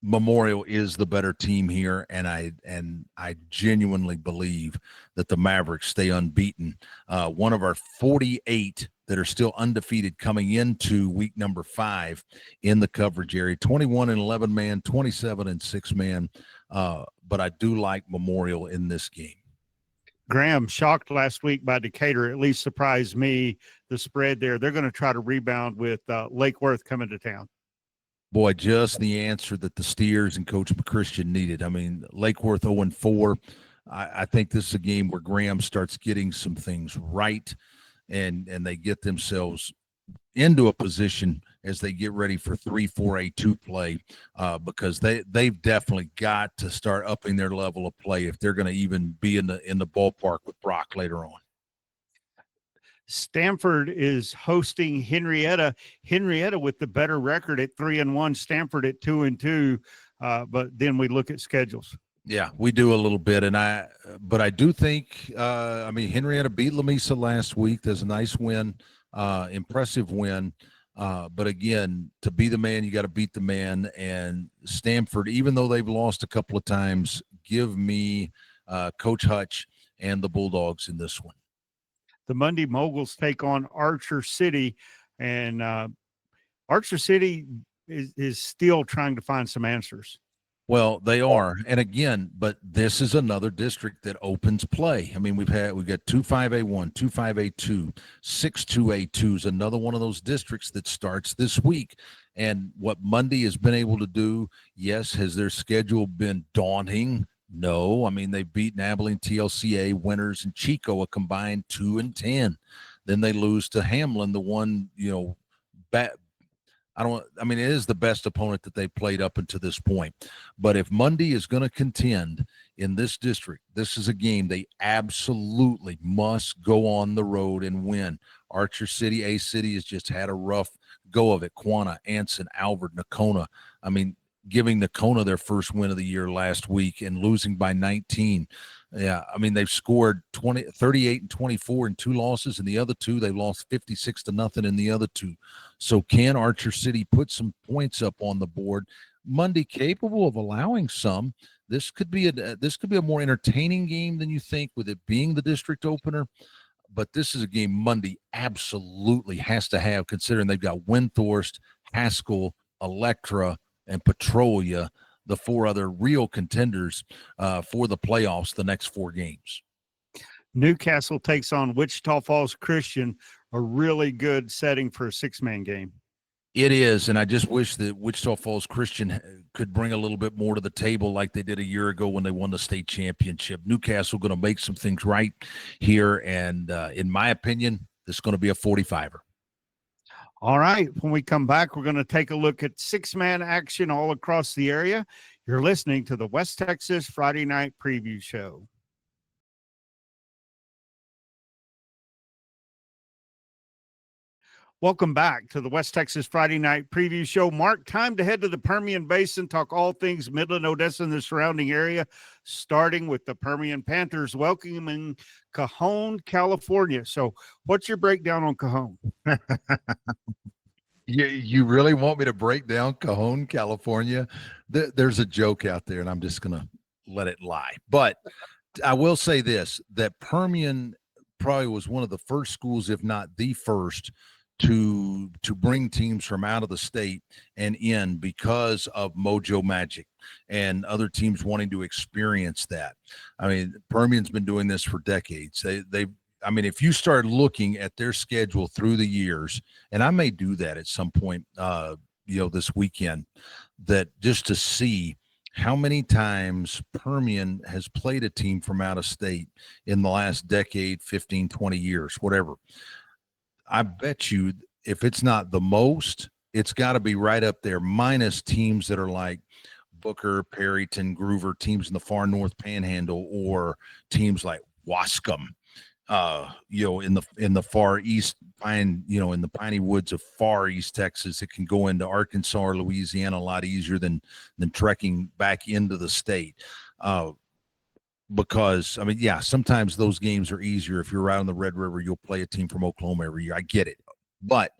Memorial is the better team here, and I genuinely believe that the Mavericks stay unbeaten. One of our 48 that are still undefeated coming into week number 5 in the coverage area, 21 and 11 man, 27 and 6 man. But I do like Memorial in this game. Graham, shocked last week by Decatur, at least surprised me, the spread there. They're going to try to rebound with Lake Worth coming to town. Boy, just the answer that the Steers and Coach McChristian needed. I mean, Lake Worth 0-4. I think this is a game where Graham starts getting some things right, and they get themselves into a position as they get ready for 3-4-A2 play, because they've definitely got to start upping their level of play if they're going to even be in the ballpark with Brock later on. Stanford is hosting Henrietta. Henrietta with the better record at 3-1. Stanford at 2-2. But then we look at schedules. Yeah, we do a little bit, but I do think Henrietta beat Lamesa last week. There's a nice win, impressive win. But again, to be the man, you got to beat the man. And Stanford, even though they've lost a couple of times, give me Coach Hutch and the Bulldogs in this one. The Monday Moguls take on Archer City, and Archer City is still trying to find some answers. Well, they are. And again, but this is another district that opens play. I mean, we've got 2-5A1, 2-5A2, 6-2A2 is another one of those districts that starts this week. And what Monday has been able to do, yes, has their schedule been daunting? No. I mean, they've beaten Abilene TLCA, Winners, and Chico, a combined 2-10. Then they lose to Hamlin, the one, it is the best opponent that they played up until this point. But if Monday is going to contend in this district, this is a game they absolutely must go on the road and win. Archer City, A City has just had a rough go of it. Quanah, Anson, Alvord, Nocona. I mean, giving Nocona their first win of the year last week and losing by 19. Yeah, I mean, they've scored 38 and 24 in 2 losses, and the other 2, they lost 56-0 in the other 2. So can Archer City put some points up on the board? Monday capable of allowing some. This could be a more entertaining game than you think, with it being the district opener. But this is a game Monday absolutely has to have, considering they've got Windthorst, Haskell, Electra, and Petrolia, the 4 other real contenders for the playoffs the next 4 games. Newcastle takes on Wichita Falls Christian, a really good setting for a 6-man game. It is, and I just wish that Wichita Falls Christian could bring a little bit more to the table like they did a year ago when they won the state championship. Newcastle going to make some things right here, and in my opinion, this is going to be a 45er. All right, when we come back, we're going to take a look at 6-man action all across the area. You're listening to the West Texas Friday Night Preview Show. Welcome back to the West Texas Friday Night Preview Show. Mark, time to head to the Permian Basin, talk all things Midland, Odessa, and the surrounding area, starting with the Permian Panthers welcoming Cajon, California. So what's your breakdown on Cajon? You really want me to break down Cajon, California? There's a joke out there, and I'm just going to let it lie. But I will say this, that Permian probably was one of the first schools, if not the first, to bring teams from out of the state and in because of Mojo Magic and other teams wanting to experience that. I mean, Permian's been doing this for decades. I mean, if you start looking at their schedule through the years, and I may do that at some point, this weekend, that just to see how many times Permian has played a team from out of state in the last decade, 15, 20 years, whatever. I bet you if it's not the most, it's got to be right up there, minus teams that are like Booker, Perryton, Groover, teams in the far north panhandle, or teams like Wascom, in the far east in the piney woods of far east Texas. It can go into Arkansas or Louisiana a lot easier than trekking back into the state. Because I mean, yeah, sometimes those games are easier. If you're out on the Red River, you'll play a team from Oklahoma every year. I get it. But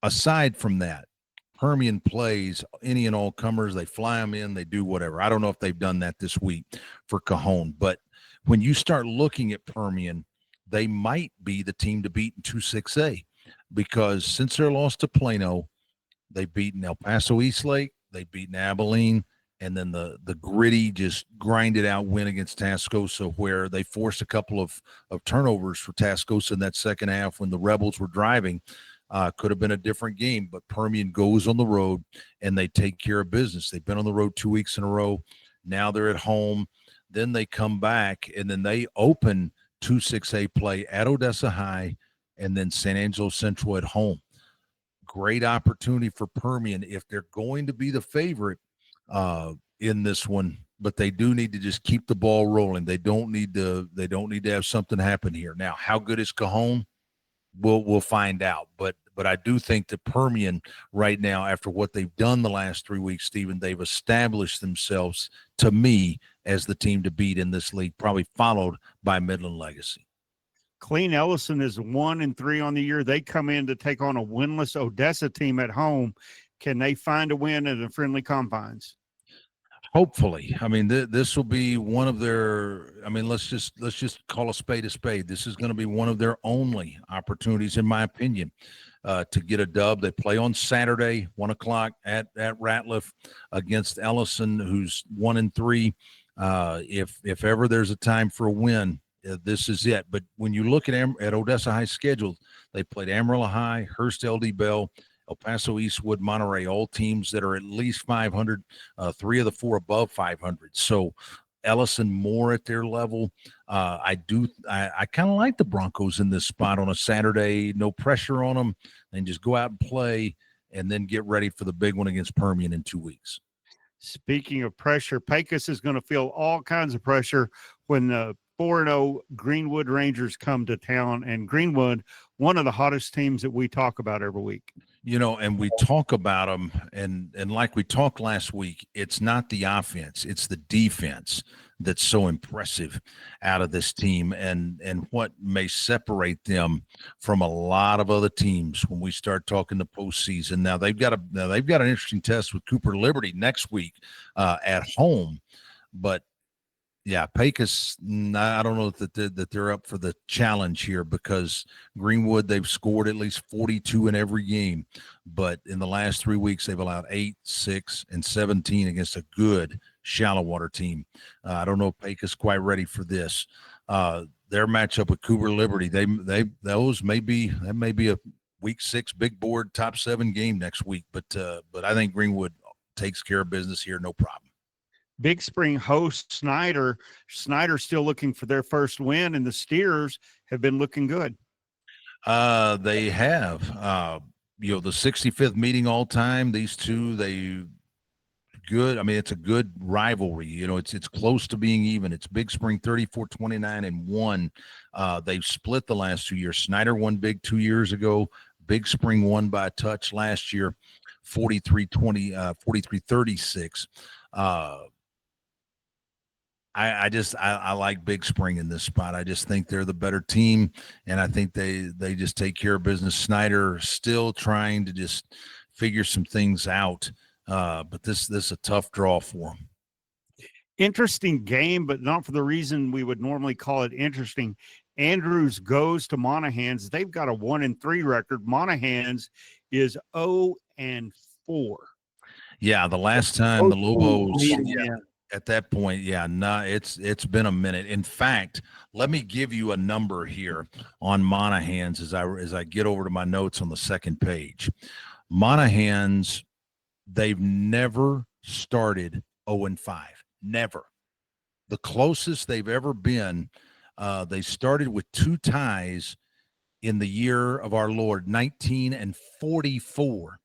aside from that, Permian plays any and all comers. They fly them in, they do whatever. I don't know if they've done that this week for Cajon, but when you start looking at Permian, they might be the team to beat in 2-6A, because since their loss to Plano, they've beaten El Paso Eastlake, they've beaten Abilene, and then the gritty, just grinded out win against Tascosa, where they forced a couple of turnovers for Tascosa in that second half when the Rebels were driving. Could have been a different game, but Permian goes on the road and they take care of business. They've been on the road 2 weeks in a row. Now they're at home. Then they come back, and then they open 2-6A play at Odessa High and then San Angelo Central at home. Great opportunity for Permian if they're going to be the favorite in this one, but they do need to just keep the ball rolling. They don't need to have something happen here. Now, how good is Cajon? We'll find out. But I do think that Permian right now, after what they've done the last 3 weeks, Stephen, they've established themselves, to me, as the team to beat in this league, probably followed by Midland Legacy. Clean Ellison is 1-3 on the year. They come in to take on a winless Odessa team at home. Can they find a win in the friendly confines? Hopefully. I mean, this will be one of their, I mean, let's just call a spade a spade. This is going to be one of their only opportunities, in my opinion, to get a dub. They play on Saturday, 1:00 at Ratliff against Ellison, who's 1-3. If ever there's a time for a win, this is it. But when you look at Odessa High's schedule, they played Amarillo High, Hearst LD Bell, El Paso Eastwood, Monterey, all teams that are at least 500, 3 of the 4 above 500. So Ellison more at their level. I kind of like the Broncos in this spot on a Saturday, no pressure on them, and just go out and play and then get ready for the big one against Permian in 2 weeks. Speaking of pressure, Pecos is going to feel all kinds of pressure when the 4-0 Greenwood Rangers come to town, and Greenwood, one of the hottest teams that we talk about every week. And we talk about them, and like we talked last week, it's not the offense, it's the defense that's so impressive out of this team, and what may separate them from a lot of other teams when we start talking the postseason. Now they've got an interesting test with Cooper Liberty next week at home, but yeah, Pecos, I don't know that they're up for the challenge here, because Greenwood, they've scored at least 42 in every game, but in the last 3 weeks, they've allowed 8, 6, and 17 against a good shallow water team. I don't know if Pecos quite ready for this. Their matchup with Cooper Liberty, that may be a week 6 big board top 7 game next week, but I think Greenwood takes care of business here, no problem. Big Spring host Snyder. Snyder's still looking for their first win, and the Steers have been looking good. They have. The 65th meeting all time. These two, good. I mean, it's a good rivalry. It's close to being even. It's Big Spring 34-29-1. They've split the last 2 years. Snyder won big 2 years ago. Big Spring won by a touch last year, 43-20, 43-36. I like Big Spring in this spot. I just think they're the better team, and I think they just take care of business. Snyder still trying to just figure some things out, but this is a tough draw for them. Interesting game, but not for the reason we would normally call it interesting. Andrews goes to Monahans. They've got a 1-3 record. Monahans is 0-4. Yeah, the last time the Lobos, Yeah. at that point, it's been a minute. In fact, let me give you a number here on Monahans as I get over to my notes on the second page. Monahans, they've never started 0-5. Never. The closest they've ever been, they started with 2 ties in the year of our Lord, 1944.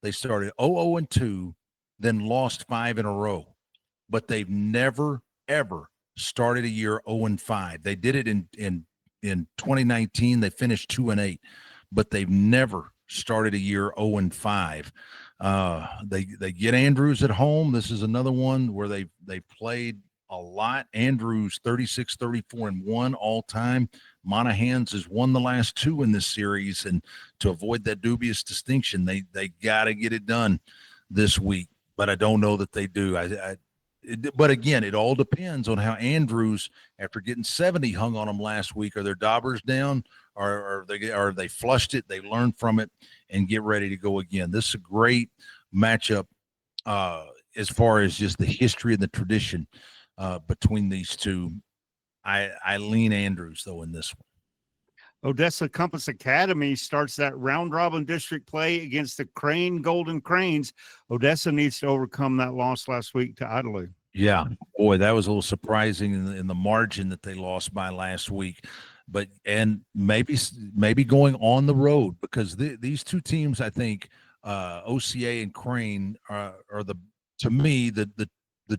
They started 0-2, then lost 5 in a row. But they've never, ever started a year 0-5. They did it in 2019. They finished 2-8, but they've never started a year 0-5. They get Andrews at home. This is another one where they played a lot. Andrews 36-34-1 all time. Monahans has won the last 2 in this series, and to avoid that dubious distinction, they got to get it done this week. But I don't know that they do. But again, it all depends on how Andrews, after getting 70 hung on them last week, are their daubers down, or they flushed it, they learned from it, and get ready to go again. This is a great matchup as far as just the history and the tradition between these two. I lean Andrews, though, in this one. Odessa Compass Academy starts that round robin district play against the Crane Golden Cranes. Odessa needs to overcome that loss last week to Idalou. Yeah, boy, that was a little surprising in the margin that they lost by last week. But and maybe going on the road, because these two teams, I think, OCA and Crane are to me the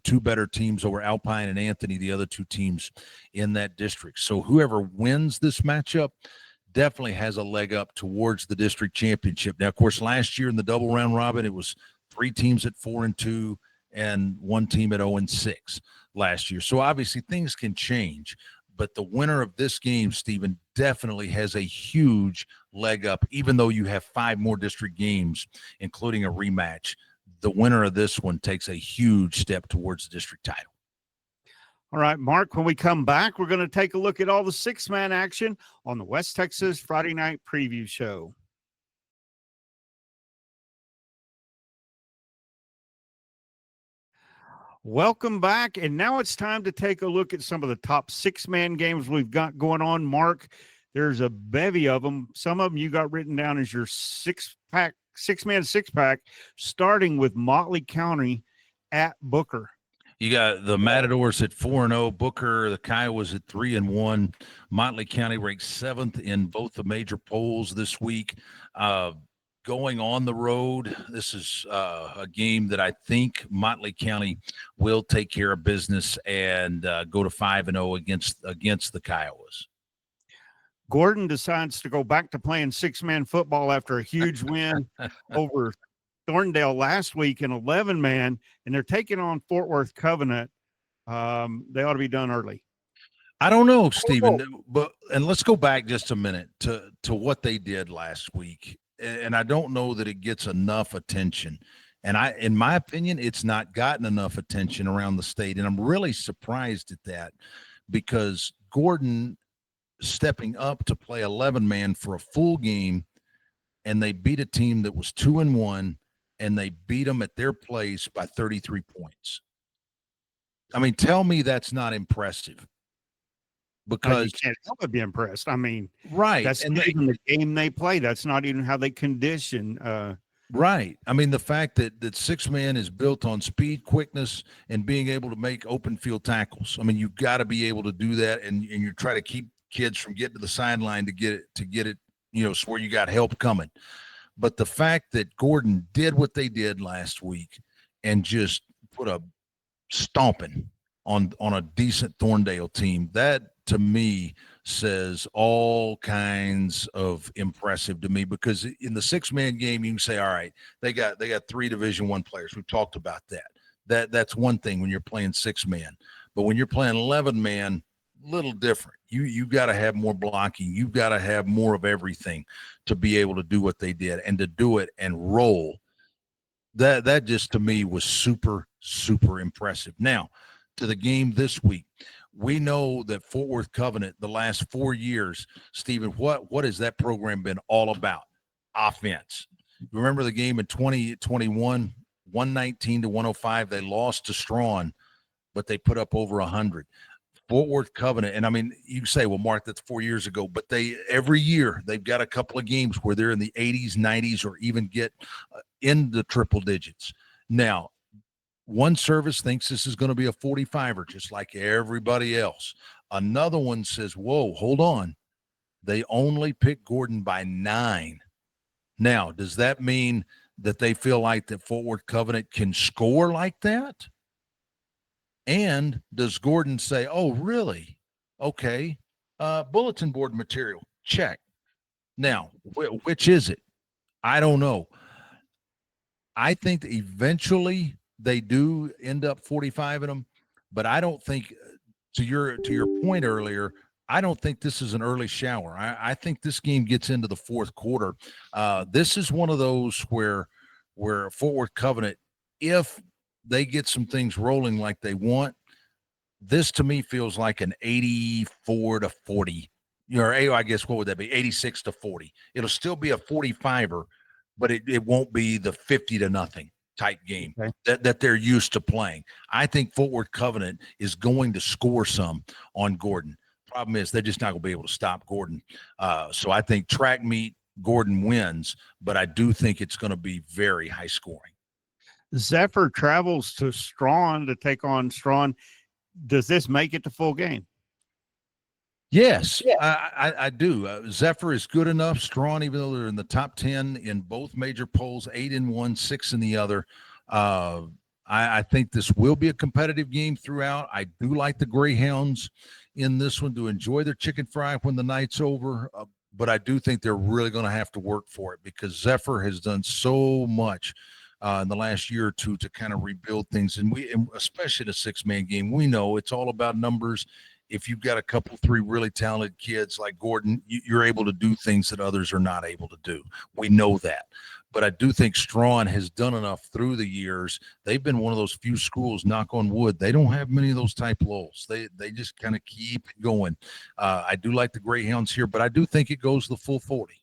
2 better teams over Alpine and Anthony, the other 2 teams in that district. So whoever wins this matchup definitely has a leg up towards the district championship. Now, of course, last year in the double round robin, it was 3 teams at 4-2 and 1 team at 0-6 last year. So obviously things can change, but the winner of this game, Stephen, definitely has a huge leg up, even though you have 5 more district games, including a rematch. The winner of this one takes a huge step towards the district title. All right, Mark, when we come back, we're going to take a look at all the 6-man action on the West Texas Friday Night Preview Show. Welcome back. And now it's time to take a look at some of the top 6-man games we've got going on. Mark, there's a bevy of them. Some of them you got written down as your 6-man 6-pack, starting with Motley County at Booker. You got the Matadors at 4-0, Booker, the Kiowas at 3-1. Motley County ranked 7th in both the major polls this week. Going on the road, this is a game that I think Motley County will take care of business and go to 5-0 against the Kiowas. Gordon decides to go back to playing 6-man football after a huge win over Thorndale last week in 11-man, and they're taking on Fort Worth Covenant. They ought to be done early. I don't know, Stephen, and let's go back just a minute to what they did last week. And I don't know that it gets enough attention. And in my opinion, it's not gotten enough attention around the state. And I'm really surprised at that, because Gordon stepping up to play 11-man for a full game, and they beat a team that was 2-1, and they beat them at their place by 33 points. I mean, tell me that's not impressive. Because you can't help but be impressed. I mean, right. That's and not even the game they play. That's not even how they condition. Right. I mean, the fact that 6-man is built on speed, quickness, and being able to make open field tackles. I mean, you've got to be able to do that, and you try to keep kids from getting to the sideline to get it, so where you got help coming. But the fact that Gordon did what they did last week and just put a stomping on a decent Thorndale team, that to me says all kinds of impressive to me, because in the 6-man game, you can say, all right, they got 3 Division I players. We've talked about that. That's one thing when you're playing 6-man, but when you're playing 11-man, little different. You got to have more blocking. You've got to have more of everything to be able to do what they did and to do it and roll. That just to me was super, super impressive. Now, to the game this week, we know that Fort Worth Covenant the last 4 years, Stephen, what has that program been all about? Offense. Remember the game in 2021, 119-105. They lost to Strawn, but they put up over 100. Fort Worth Covenant, and I mean, you say, well, Mark, that's 4 years ago, but they every year they've got a couple of games where they're in the 80s, 90s, or even get in the triple digits. Now, one service thinks this is going to be a 45er, just like everybody else. Another one says, whoa, hold on. They only picked Gordon by 9. Now, does that mean that they feel like that Fort Worth Covenant can score like that? And does Gordon say, oh, really? Okay. Bulletin board material, check. Now, which is it? I don't know. I think that eventually they do end up 45 in them, but I don't think, to your point earlier, I don't think this is an early shower. I think this game gets into the fourth quarter. This is one of those where Fort Worth Covenant, if they get some things rolling like they want, this to me feels like an 84-40. I guess what would that be? 86-40. It'll still be a 45er, but it won't be the 50-0 type game that they're used to playing. I think Fort Worth Covenant is going to score some on Gordon. Problem is they're just not going to be able to stop Gordon. So I think track meet, Gordon wins, but I do think it's going to be very high scoring. Zephyr travels to Strawn to take on Strawn. Does this make it to full game? Yes, I do. Zephyr is good enough. Strawn, even though they're in the top 10 in both major polls, 8 in one, 6 in the other. I think this will be a competitive game throughout. I do like the Greyhounds in this one to enjoy their chicken fry when the night's over. But I do think they're really going to have to work for it, because Zephyr has done so much in the last year or two to kind of rebuild things. And especially in a 6-man game, we know it's all about numbers. If you've got a couple, 3 really talented kids like Gordon, you're able to do things that others are not able to do. We know that. But I do think Strawn has done enough through the years. They've been one of those few schools, knock on wood, they don't have many of those type lulls. They just kind of keep it going. I do like the Greyhounds here, but I do think it goes the full 40.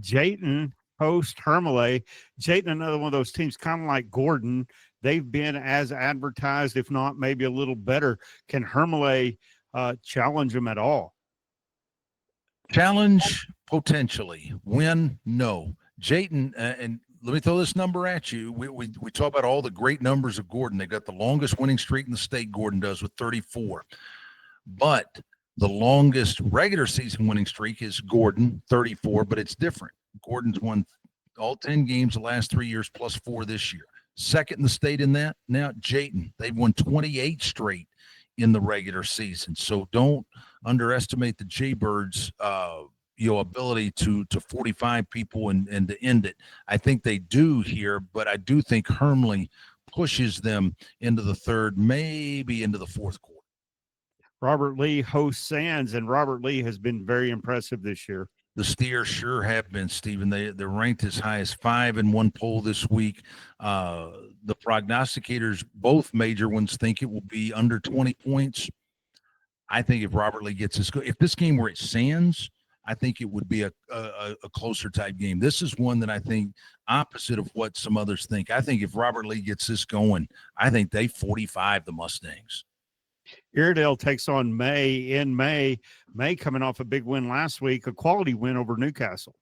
Jayton host Hermele. Jayton, another one of those teams, kind of like Gordon. They've been as advertised, if not maybe a little better. Can Hermele challenge them at all? Challenge potentially. Win, no. Jayton, and let me throw this number at you. We talk about all the great numbers of Gordon. They've got the longest winning streak in the state, Gordon does, with 34. But the longest regular season winning streak is Gordon, 34, but it's different. Gordon's won all 10 games the last 3 years, plus 4 this year. Second in the state in that. Now, Jayton, they've won 28 straight in the regular season. So don't underestimate the Jaybirds' ability to 45 people and to end it. I think they do here, but I do think Hermele pushes them into the third, maybe into the fourth quarter. Robert Lee hosts Sands, and Robert Lee has been very impressive this year. The Steers sure have been, Stephen. They're ranked as high as 5 in one poll this week. The prognosticators, both major ones, think it will be under 20 points. I think if Robert Lee gets this, if this game were at Sands, I think it would be a closer type game. This is one that I think opposite of what some others think. I think if Robert Lee gets this going, I think they 45 the Mustangs. Iredell takes on May in May. May coming off a big win last week, a quality win over Newcastle.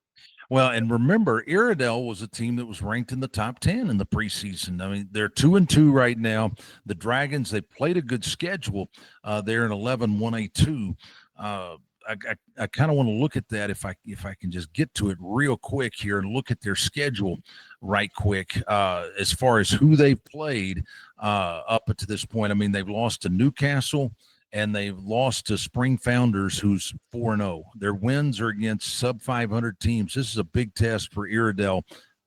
Well, and remember, Iredell was a team that was ranked in the top 10 in the preseason. I mean, they're 2-2 right now. The Dragons, they played a good schedule. They're in 11-1A2. I kind of want to look at that if I can just get to it real quick here and look at their schedule right quick as far as who they've played up to this point. I mean, they've lost to Newcastle and they've lost to Spring Founders, who's 4-0. Their wins are against sub 500 teams. This is a big test for Iredell.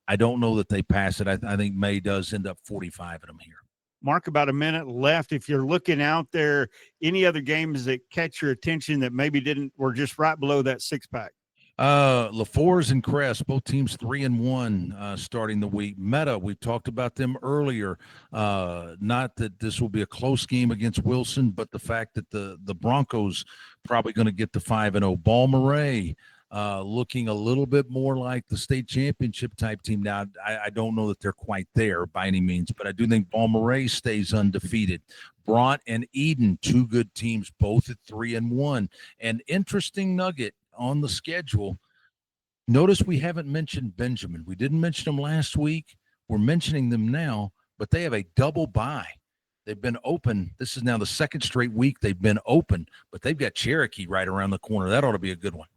I don't know that they pass it. I think May does end up 45 of them here. Mark, about a minute left. If you're looking out there, any other games that catch your attention that maybe were just right below that 6-pack? LaFours and Crest, both teams 3-1 starting the week. Meta, we talked about them earlier. Not that this will be a close game against Wilson, but the fact that the Broncos probably going to get to 5-0. Ball-Marais, looking a little bit more like the state championship type team. Now, I don't know that they're quite there by any means, but I do think Ball-Marais stays undefeated. Bront and Eden, two good teams, both at 3-1. And interesting nugget on the schedule. Notice we haven't mentioned Benjamin. We didn't mention them last week. We're mentioning them now, but they have a double bye. They've been open. This is now the second straight week they've been open, but they've got Cherokee right around the corner. That ought to be a good one.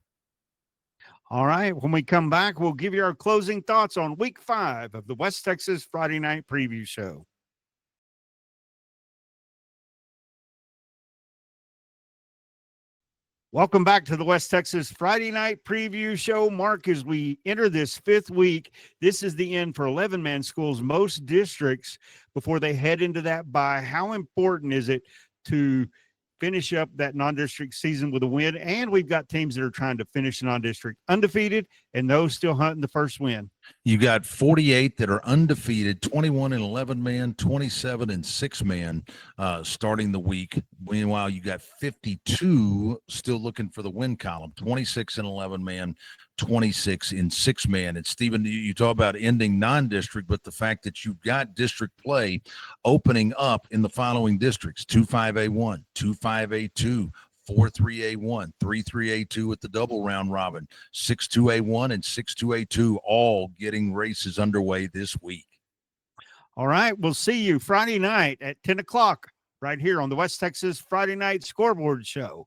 All right. When we come back, we'll give you our closing thoughts on week 5 of the West Texas Friday Night Preview Show. Welcome back to the West Texas Friday Night Preview Show. Mark, as we enter this 5th week, this is the end for 11-man schools, most districts, before they head into that bye. How important is it to finish up that non-district season with a win? And we've got teams that are trying to finish non-district undefeated and those still hunting the first win. You got 48 that are undefeated, 21 and 11-man, 27 and 6-man starting the week. Meanwhile, you got 52 still looking for the win column, 26 and 11-man, 26 in 6-man. And Stephen, you talk about ending non-district, but the fact that you've got district play opening up in the following districts: 2-5A1, 2-5A2, 4-3A1, 3-3A2 at the double round robin, 6-2A1 and 6-2A2, all getting races underway this week. All right. We'll see you Friday night at 10 o'clock right here on the West Texas Friday Night Scoreboard Show.